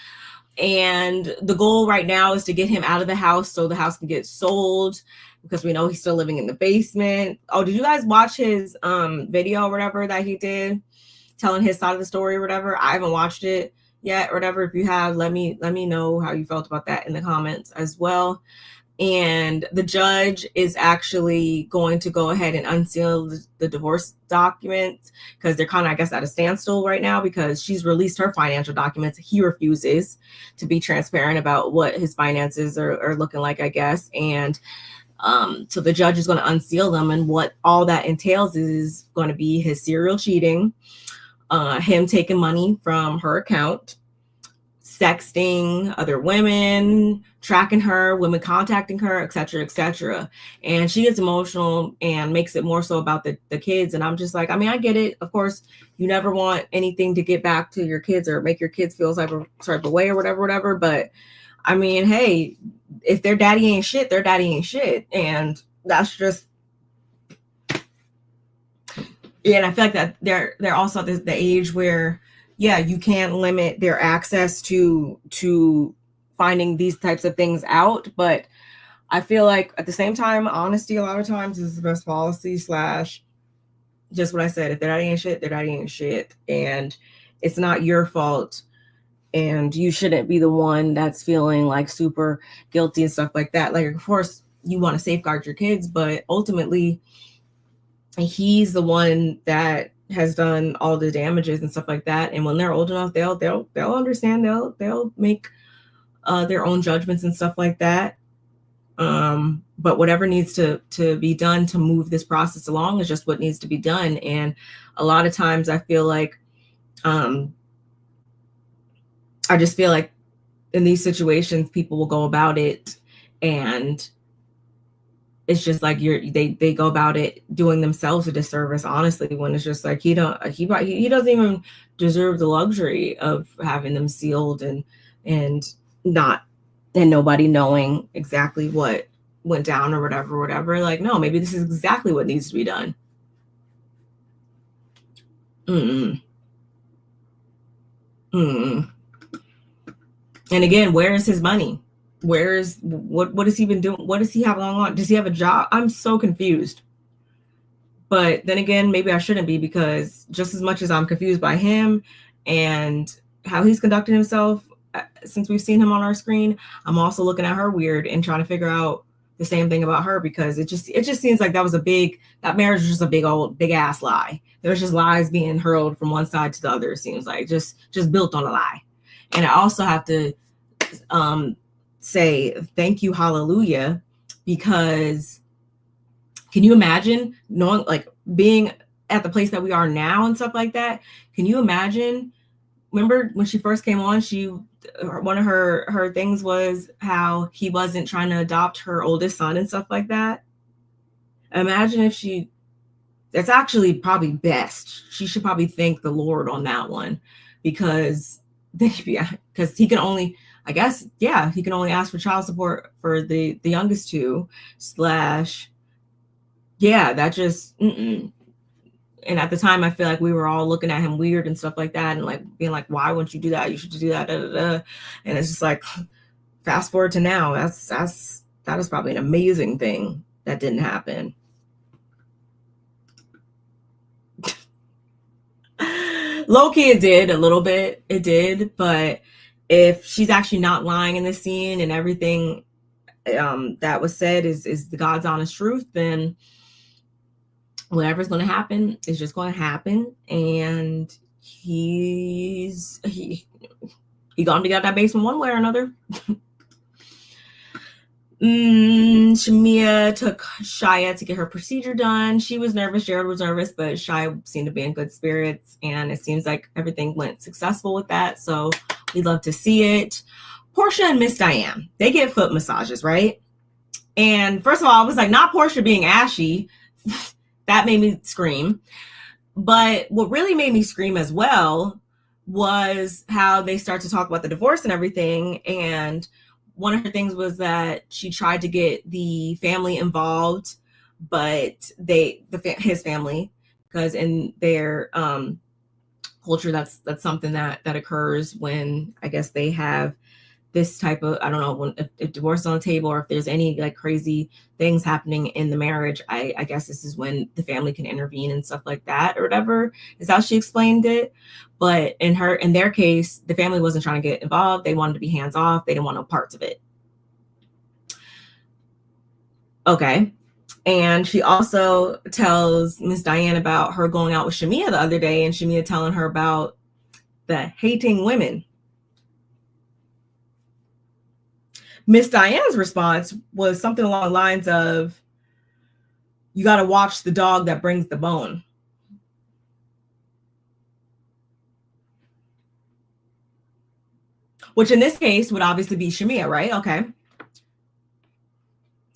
Speaker 1: And the goal right now is to get him out of the house so the house can get sold, because we know he's still living in the basement. Oh, did you guys watch his video or whatever that he did telling his side of the story or whatever? I haven't watched it yet or whatever. If you have, let me know how you felt about that in the comments as well. And the judge is actually going to go ahead and unseal the divorce documents, because they're kind of, I guess, at a standstill right now because she's released her financial documents. He refuses to be transparent about what his finances are looking like, I guess. And so the judge is going to unseal them, and what all that entails is going to be his serial cheating, him taking money from her account, sexting other women, tracking her, women contacting her, etc., etc. And she gets emotional and makes it more so about the kids. And I'm just like, I mean, I get it. Of course, you never want anything to get back to your kids or make your kids feel type of way or whatever. But I mean, hey, if their daddy ain't shit, their daddy ain't shit. And that's just, yeah. And I feel like that they're also at the age where, yeah, you can't limit their access to finding these types of things out. But I feel like at the same time, honesty a lot of times is the best policy / just what I said. If their daddy ain't shit, their daddy ain't shit. And it's not your fault. And you shouldn't be the one that's feeling like super guilty and stuff like that. Like, of course, you want to safeguard your kids, but ultimately, he's the one that has done all the damages and stuff like that. And when they're old enough, they'll understand. They'll make their own judgments and stuff like that. But whatever needs to be done to move this process along is just what needs to be done. And a lot of times, I feel like, I just feel like in these situations, people will go about it, and it's just like they go about it doing themselves a disservice, honestly, when it's just like he doesn't even deserve the luxury of having them sealed and nobody knowing exactly what went down or whatever. Like, no, maybe this is exactly what needs to be done. Mm-mm. Mm-mm. And again, where is his money? What has he been doing? What does he have going on? Does he have a job? I'm so confused. But then again, maybe I shouldn't be, because just as much as I'm confused by him and how he's conducting himself since we've seen him on our screen, I'm also looking at her weird and trying to figure out the same thing about her, because it just seems like that marriage was just a big ass lie. There was just lies being hurled from one side to the other. It seems like just built on a lie. And I also have to say thank you, hallelujah, because can you imagine knowing, like, being at the place that we are now and stuff like that? Can you imagine? Remember when she first came on, one of her things was how he wasn't trying to adopt her oldest son and stuff like that. Imagine if that's actually probably best. She should probably thank the Lord on that one, because he can only, I guess, he can only ask for child support for the youngest two / that just, mm-mm. And at the time, I feel like we were all looking at him weird and stuff like that, and like being like, why wouldn't you do that? You should do that. Da, da, da. And it's just like, fast forward to now, that is probably an amazing thing that didn't happen. Low-key, it did a little bit. It did, but if she's actually not lying in the scene and everything that was said is the God's honest truth, then whatever's going to happen is just going to happen. And he gonna dig out that basement one way or another. Shamea took Shia to get her procedure done. She was nervous. Jared was nervous, but Shia seemed to be in good spirits, and it seems like everything went successful with that. So we love to see it. Porsha and Miss Diane, they get foot massages, right? And first of all, I was like, not Porsha being ashy. That made me scream. But what really made me scream as well was how they start to talk about the divorce and everything. And one of her things was that she tried to get the family involved, but his family, because in their culture, that's something that occurs when, I guess, they have this type of, I don't know, if divorce is on the table, or if there's any like crazy things happening in the marriage, I guess this is when the family can intervene and stuff like that, or whatever is how she explained it. But in their case, the family wasn't trying to get involved. They wanted to be hands off. They didn't want no parts of it. Okay. And she also tells Miss Diane about her going out with Shamea the other day, and Shamea telling her about the hating women. Miss Diane's response was something along the lines of, you got to watch the dog that brings the bone. Which in this case would obviously be Shamea, right? Okay.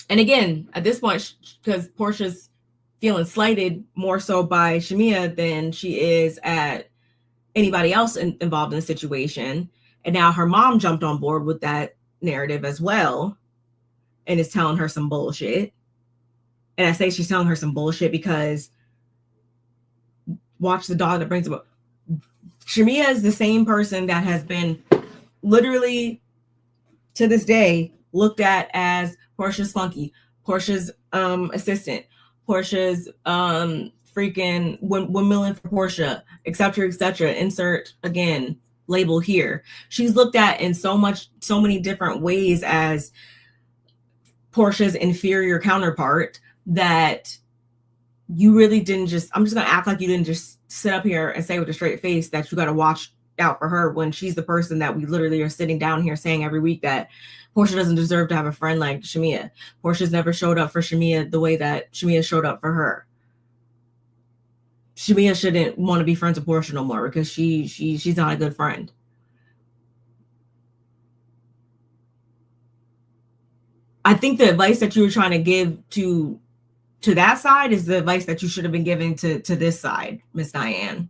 Speaker 1: And again, at this point, because Porsha's feeling slighted more so by Shamea than she is at anybody else involved in the situation. And now her mom jumped on board with that narrative as well and is telling her some bullshit. And I say she's telling her some bullshit because watch the dog that brings the book. Shamea is the same person that has been literally to this day looked at as Porsha's flunky, Porsha's assistant, Porsha's freaking windmilling for Porsha, etc., etc. Insert again label here. She's looked at in so many different ways as Porsha's inferior counterpart that you really didn't I'm just gonna act like you didn't just sit up here and say with a straight face that you got to watch out for her, when she's the person that we literally are sitting down here saying every week that Porsha doesn't deserve to have a friend like Shamea. Porsha's never showed up for Shamea the way that Shamea showed up for her. Shamea shouldn't want to be friends with Porsha no more because she's not a good friend. I think the advice that you were trying to give to that side is the advice that you should have been giving to this side, Miss Diane.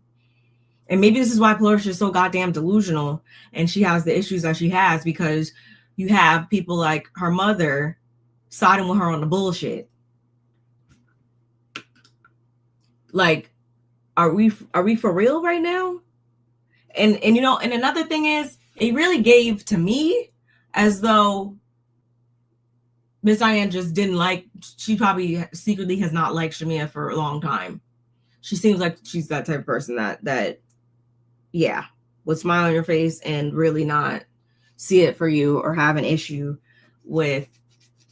Speaker 1: And maybe this is why Porsha is so goddamn delusional and she has the issues that she has, because you have people like her mother siding with her on the bullshit. Like, Are we for real right now? And you know, and another thing is, it really gave to me as though Miss Diane just didn't like, she probably secretly has not liked Shamea for a long time. She seems like she's that type of person that yeah, would smile on your face and really not see it for you or have an issue with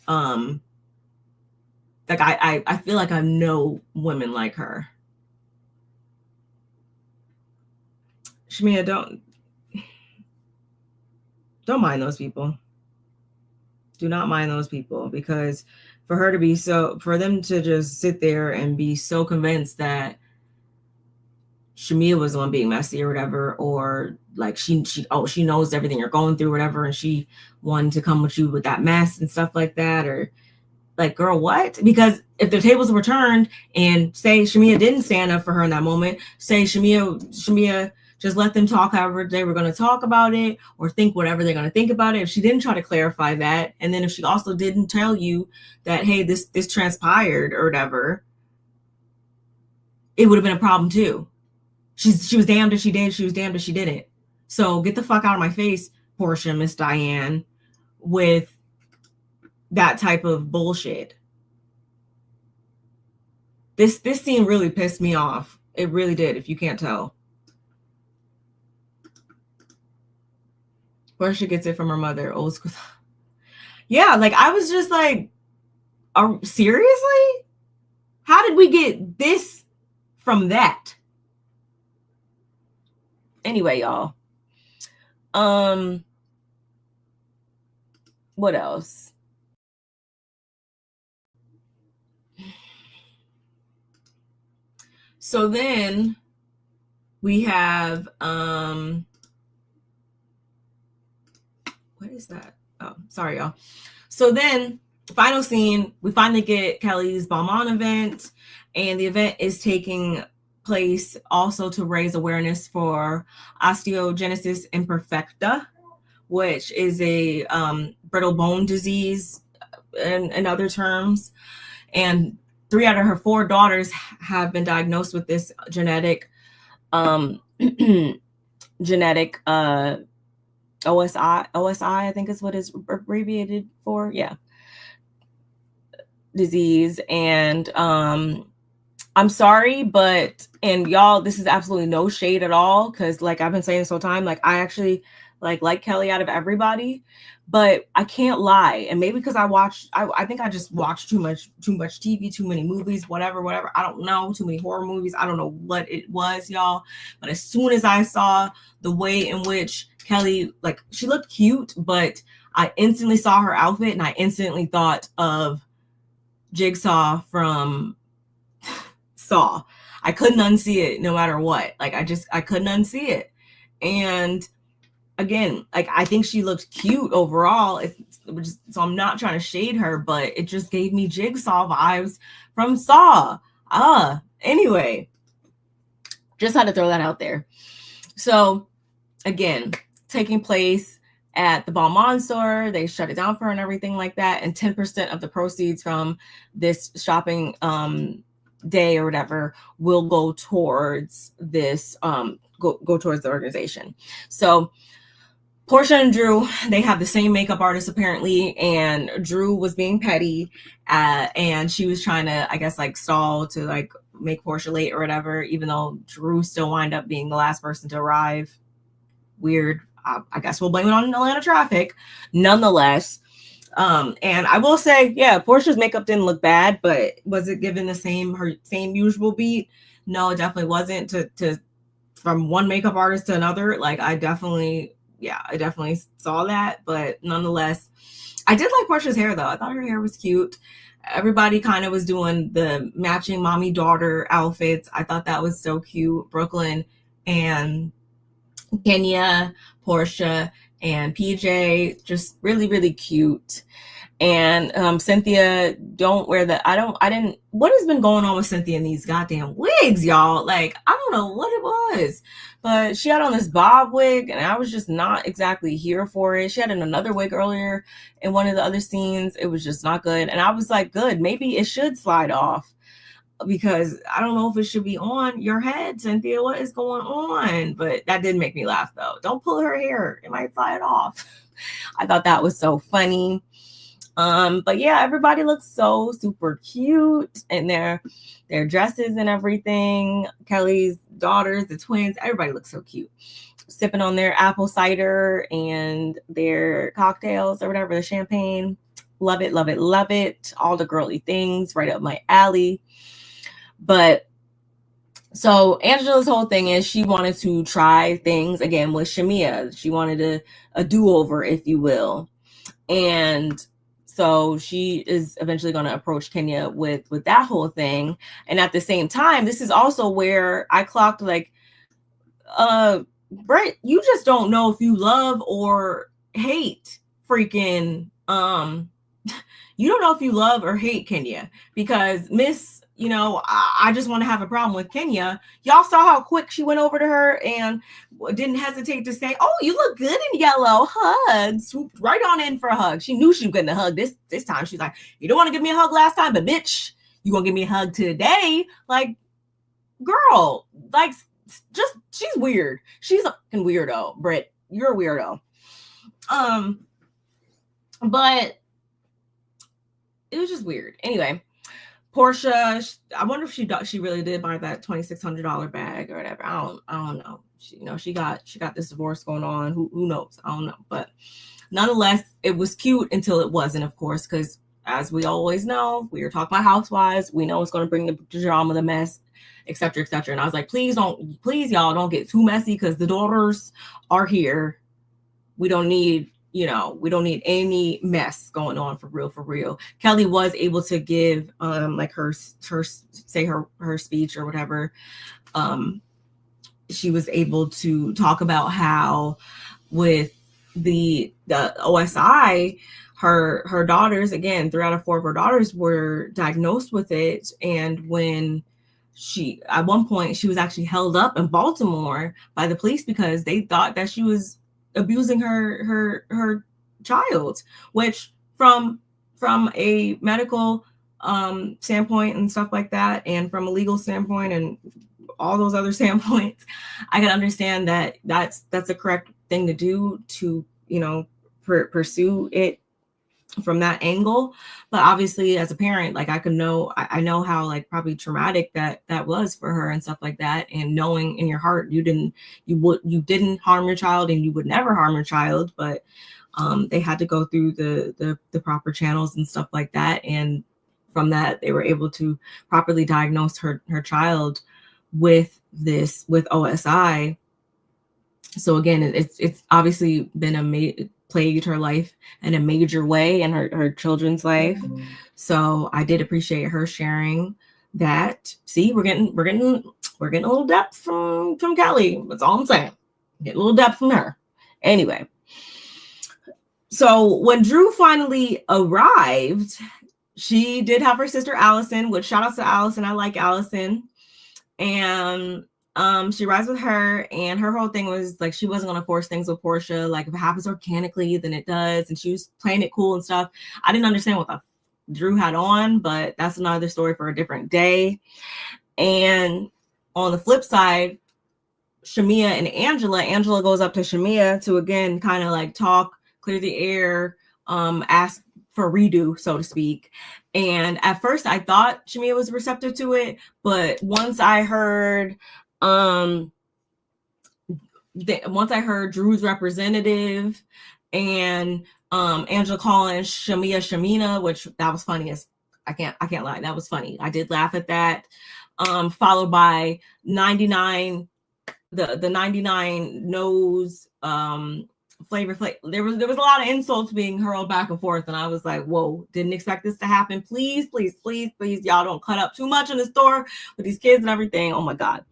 Speaker 1: like I feel like I know women like her. Shamea, don't mind those people. Do not mind those people, because for them to just sit there and be so convinced that Shamea was the one being messy or whatever, or like she knows everything you're going through, whatever, and she wanted to come with you with that mess and stuff like that, or like, girl, what? Because if the tables were turned and say Shamea didn't stand up for her in that moment, say Shamea just let them talk however they were going to talk about it, or think whatever they're going to think about it. If she didn't try to clarify that, and then if she also didn't tell you that, hey, this transpired or whatever, it would have been a problem too. She was damned if she did. She was damned if she didn't. So get the fuck out of my face, Porsha, Miss Diane, with that type of bullshit. This scene really pissed me off. It really did, if you can't tell. Porsha gets it from her mother, old school. Yeah, like I was just like, seriously? How did we get this from that? Anyway, y'all. What else? So then we have what is that? Oh, sorry, y'all. So then, final scene, we finally get Kelli's Balmain event, and the event is taking place also to raise awareness for osteogenesis imperfecta, which is a brittle bone disease in other terms. And 3 out of her 4 daughters have been diagnosed with this genetic OSI, I think is what it's abbreviated for. Yeah. Disease. And I'm sorry, but, and y'all, this is absolutely no shade at all, because like I've been saying this whole time, like I actually like Kelli out of everybody, but I can't lie. And maybe because I think I just watched too much TV, too many movies, whatever. I don't know, too many horror movies. I don't know what it was, y'all. But as soon as I saw the way in which Kelli, like, she looked cute, but I instantly saw her outfit and I instantly thought of Jigsaw from Saw. I couldn't unsee it no matter what. Like I couldn't unsee it. And again, like I think she looked cute overall. So I'm not trying to shade her, but it just gave me Jigsaw vibes from Saw. Anyway, just had to throw that out there. So again, taking place at the Balmain store, they shut it down for her and everything like that. And 10% of the proceeds from this shopping day or whatever will go towards this go towards the organization. So Porsha and Drew, they have the same makeup artist apparently, and Drew was being petty, and she was trying to, I guess, like stall to like make Porsha late or whatever, even though Drew still wound up being the last person to arrive. Weird. I guess we'll blame it on Atlanta traffic. Nonetheless, and I will say, yeah, Porsha's makeup didn't look bad, but was it given her same usual beat? No, it definitely wasn't. To from one makeup artist to another, like I definitely saw that. But nonetheless, I did like Porsha's hair though. I thought her hair was cute. Everybody kind of was doing the matching mommy daughter outfits. I thought that was so cute. Brooklyn and Kenya, Porsha, and PJ, just really, really cute. And Cynthia, don't wear the, what has been going on with Cynthia in these goddamn wigs, y'all? Like, I don't know what it was, but she had on this bob wig and I was just not exactly here for it. She had another wig earlier in one of the other scenes. It was just not good. And I was like, good, maybe it should slide off. because I don't know if it should be on your head, Cynthia. What is going on? But that did make me laugh, though. Don't pull her hair. It might fly it off. I thought that was so funny. But yeah, everybody looks so super cute in their dresses and everything. Kelli's daughters, the twins, everybody looks so cute. Sipping on their apple cider and their cocktails or whatever, the champagne. Love it, love it, love it. All the girly things right up my alley. But so Angela's whole thing is she wanted to try things again with Shamea. She wanted a do-over, if you will. And so she is eventually going to approach Kenya with that whole thing. And at the same time, this is also where I clocked like, Brit, you just don't know if you love or hate freaking, you don't know if you love or hate Kenya, because Miss, you know, I just want to have a problem with Kenya. Y'all saw how quick she went over to her and didn't hesitate to say, "Oh, you look good in yellow." Hug, swooped right on in for a hug. She knew she was getting a hug this time. She's like, "You don't want to give me a hug last time, but bitch, you gonna give me a hug today?" Like, girl, like, just she's weird. She's a fucking weirdo, Brit. You're a weirdo. But it was just weird. Anyway. Porsha, I wonder if she really did buy that $2,600 bag or whatever. I don't know. She got this divorce going on. Who knows? I don't know. But nonetheless, it was cute until it wasn't, of course, because as we always know, we are talking about Housewives. We know it's going to bring the drama, the mess, etc., etc. And I was like, please y'all don't get too messy, because the daughters are here. We don't need any mess going on, for real. Kelli was able to give like her speech or whatever. She was able to talk about how with the OSI, her daughters, again, 3 out of 4 of her daughters were diagnosed with it. And when at one point she was actually held up in Baltimore by the police because they thought that she was abusing her child, which from a medical standpoint and stuff like that, and from a legal standpoint and all those other standpoints, I can understand that that's a correct thing to do, to, you know, pursue it from that angle. But obviously, as a parent, like, I know how, like, probably traumatic that was for her and stuff like that. And knowing in your heart you didn't harm your child, and you would never harm your child, but they had to go through the proper channels and stuff like that. And from that, they were able to properly diagnose her child with OSI. So again, it's obviously been plagued her life in a major way, and her children's life. So I did appreciate her sharing that. See, we're getting a little depth from Kelli. That's all I'm saying. Get a little depth from her. Anyway, so when Drew finally arrived, she did have her sister Allison, which shout out to Allison. I like Allison. And she arrives with her, and her whole thing was like, she wasn't going to force things with Porsha. Like, if it happens organically, then it does. And she was playing it cool and stuff. I didn't understand what the Drew had on, but that's another story for a different day. And on the flip side, Shamea and Angela goes up to Shamea to, again, kind of like talk, clear the air, ask for redo, so to speak. And at first I thought Shamea was receptive to it, but once I heard Drew's representative and Angela calling Shamea Shamina, which that was funny as I can't lie, that was funny. I did laugh at that. Followed by 99, the 99 knows flavor. There was a lot of insults being hurled back and forth, and I was like, whoa, didn't expect this to happen. Please, y'all don't cut up too much in the store with these kids and everything. Oh my God.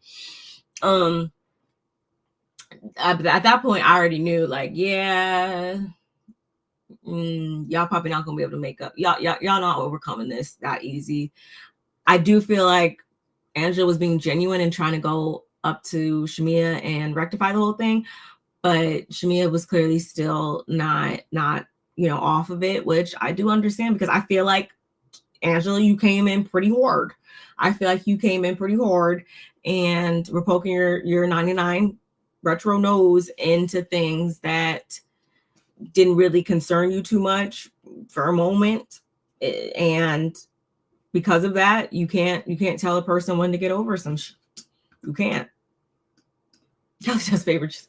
Speaker 1: At that point, I already knew, like, yeah, y'all probably not gonna be able to make up. Y'all not overcoming this that easy. I do feel like Angela was being genuine and trying to go up to Shamea and rectify the whole thing, but Shamea was clearly still not off of it, which I do understand, because I feel like Angela, you came in pretty hard. I feel like you came in pretty hard and we're poking your 99 retro nose into things that didn't really concern you too much for a moment. And because of that, you can't tell a person when to get over some shit. You can't. Kelly's just favorite.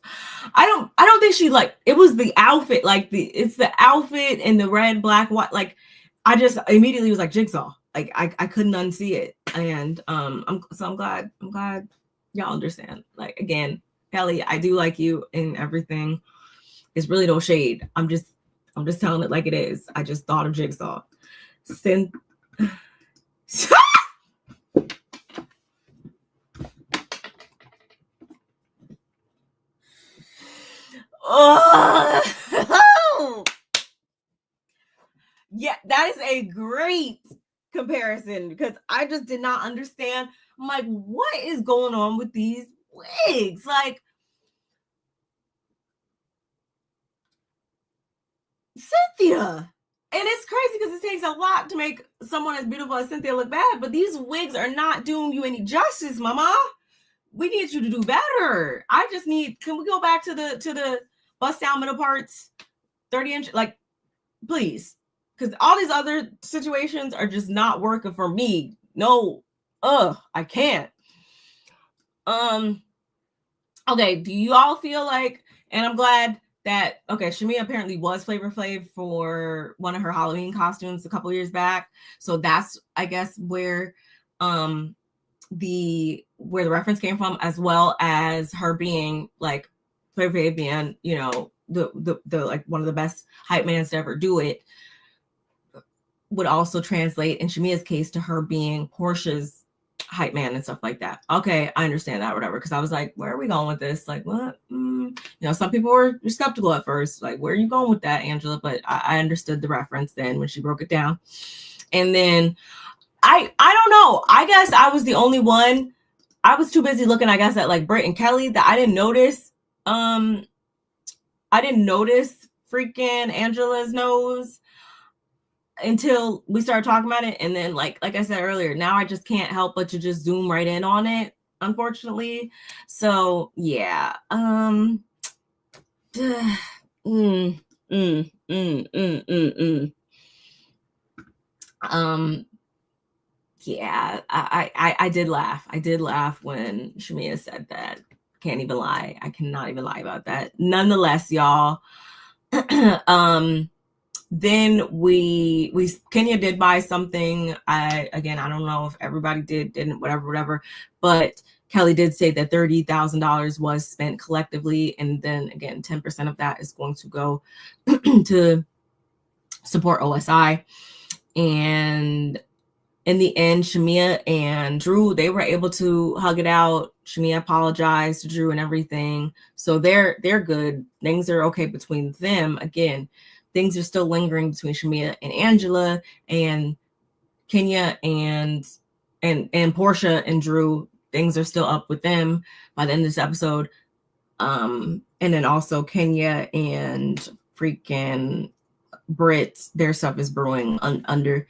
Speaker 1: I don't think she like it was the outfit, like it's the outfit and the red, black, white. Like I just immediately was like Jigsaw. Like I couldn't unsee it. And I'm glad y'all understand. Like again, Kelly, I do like you and everything. It's really no shade. I'm just telling it like it is. I just thought of Jigsaw. Oh, yeah, that is a great comparison because I just did not understand. I'm like, what is going on with these wigs? Like, Cynthia. And it's crazy because it takes a lot to make someone as beautiful as Cynthia look bad, but these wigs are not doing you any justice, mama. We need you to do better. I just need, can we go back to the bust down middle parts, 30-inch, like, please. Because all these other situations are just not working for me. No, I can't. Okay, do you all feel like, and I'm glad that, okay, Shamea apparently was Flavor Flav for one of her Halloween costumes a couple years back. So that's, I guess, where the reference came from, as well as her being like Flavor Flav being, you know, the like one of the best hype mans to ever do it, would also translate in Shamea's case to her being Porsha's hype man and stuff like that. Okay, I understand that, whatever. Because I was like, where are we going with this? Like, what? You know, some people were skeptical at first. Like, where are you going with that, Angela? But I understood the reference then when she broke it down. And then I don't know. I guess I was the only one. I was too busy looking, I guess, at like Brit and Kelli that I didn't notice. I didn't notice freaking Angela's nose until we started talking about it. And then like I said earlier, now I just can't help but to just zoom right in on it, unfortunately. So yeah. Yeah, I did laugh. I did laugh when Shamea said that. Can't even lie. I cannot even lie about that. Nonetheless, y'all, then Kenya did buy something. I don't know if everybody didn't, whatever, but Kelli did say that $30,000 was spent collectively, and then again 10% of that is going to go to support OSI. And in the end, Shamea and Drew, they were able to hug it out. Shamea apologized to Drew and everything, so they're good. Things are okay between them. Again, things are still lingering between Shamea and Angela, and Kenya and Porsha and Drew. Things are still up with them by the end of this episode. And then also Kenya and freaking Brit, their stuff is brewing under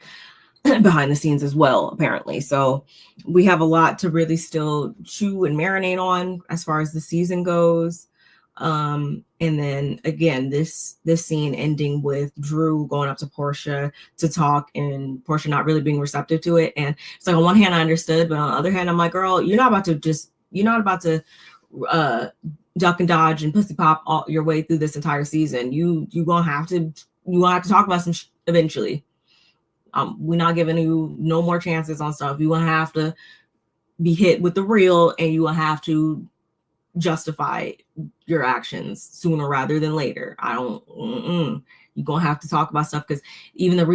Speaker 1: behind the scenes as well, apparently. So we have a lot to really still chew and marinate on as far as the season goes. And then again, this scene ending with Drew going up to Porsha to talk and Porsha not really being receptive to it. And it's like, on one hand I understood, but on the other hand I'm like, girl, you're not about to duck and dodge and pussy pop all your way through this entire season. You gonna have to talk about some eventually. We're not giving you no more chances on stuff. You will have to be hit with the real, and you will have to justify your actions sooner rather than later. You're gonna have to talk about stuff, because even the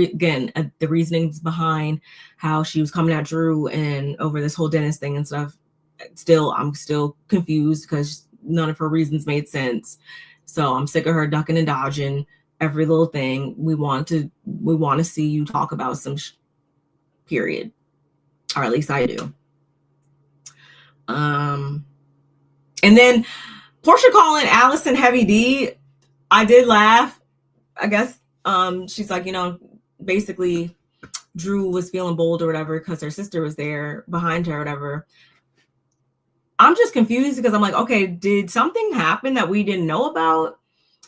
Speaker 1: reasonings behind how she was coming at Drew and over this whole Dennis thing and stuff, I'm still confused because none of her reasons made sense. So I'm sick of her ducking and dodging every little thing. We want to see you talk about some period, or at least I do. And then Porsha calling Allison Heavy D, I did laugh. I guess she's like, basically Drew was feeling bold or whatever because her sister was there behind her or whatever. I'm just confused because I'm like, okay, did something happen that we didn't know about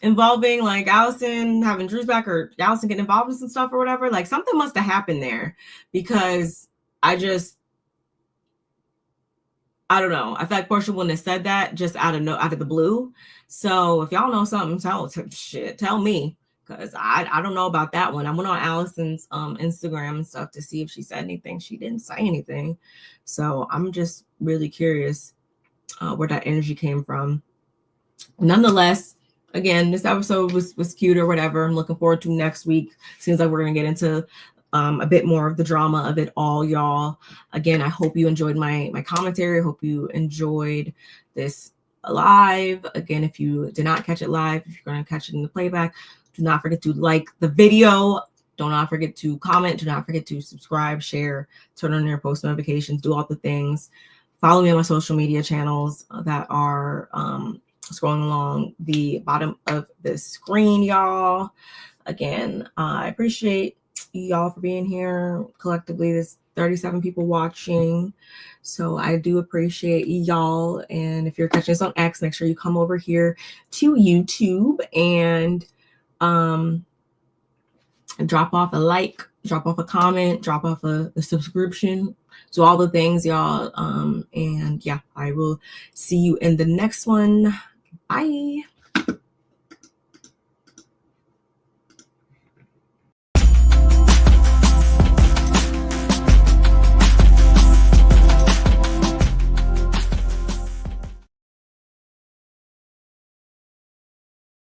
Speaker 1: involving like Allison having Drew's back or Allison getting involved in some stuff or whatever? Like something must have happened there because I don't know. I feel like Porsha wouldn't have said that just out of the blue. So if y'all know something, tell me. Because I don't know about that one. I went on Allison's Instagram and stuff to see if she said anything. She didn't say anything. So I'm just really curious where that energy came from. Nonetheless, again, this episode was cute or whatever. I'm looking forward to next week. Seems like we're going to get into a bit more of the drama of it all, y'all. Again, I hope you enjoyed my commentary. I hope you enjoyed this live. Again, if you did not catch it live, if you're going to catch it in the playback, do not forget to like the video. Do not forget to comment. Do not forget to subscribe, share, turn on your post notifications, do all the things. Follow me on my social media channels that are scrolling along the bottom of the screen, y'all. Again, I appreciate y'all for being here collectively. There's 37 people watching, so I do appreciate y'all. And if you're catching us on X, make sure you come over here to YouTube and drop off a like, drop off a comment, drop off a subscription. So all the things, y'all. And yeah, I will see you in the next one. Bye.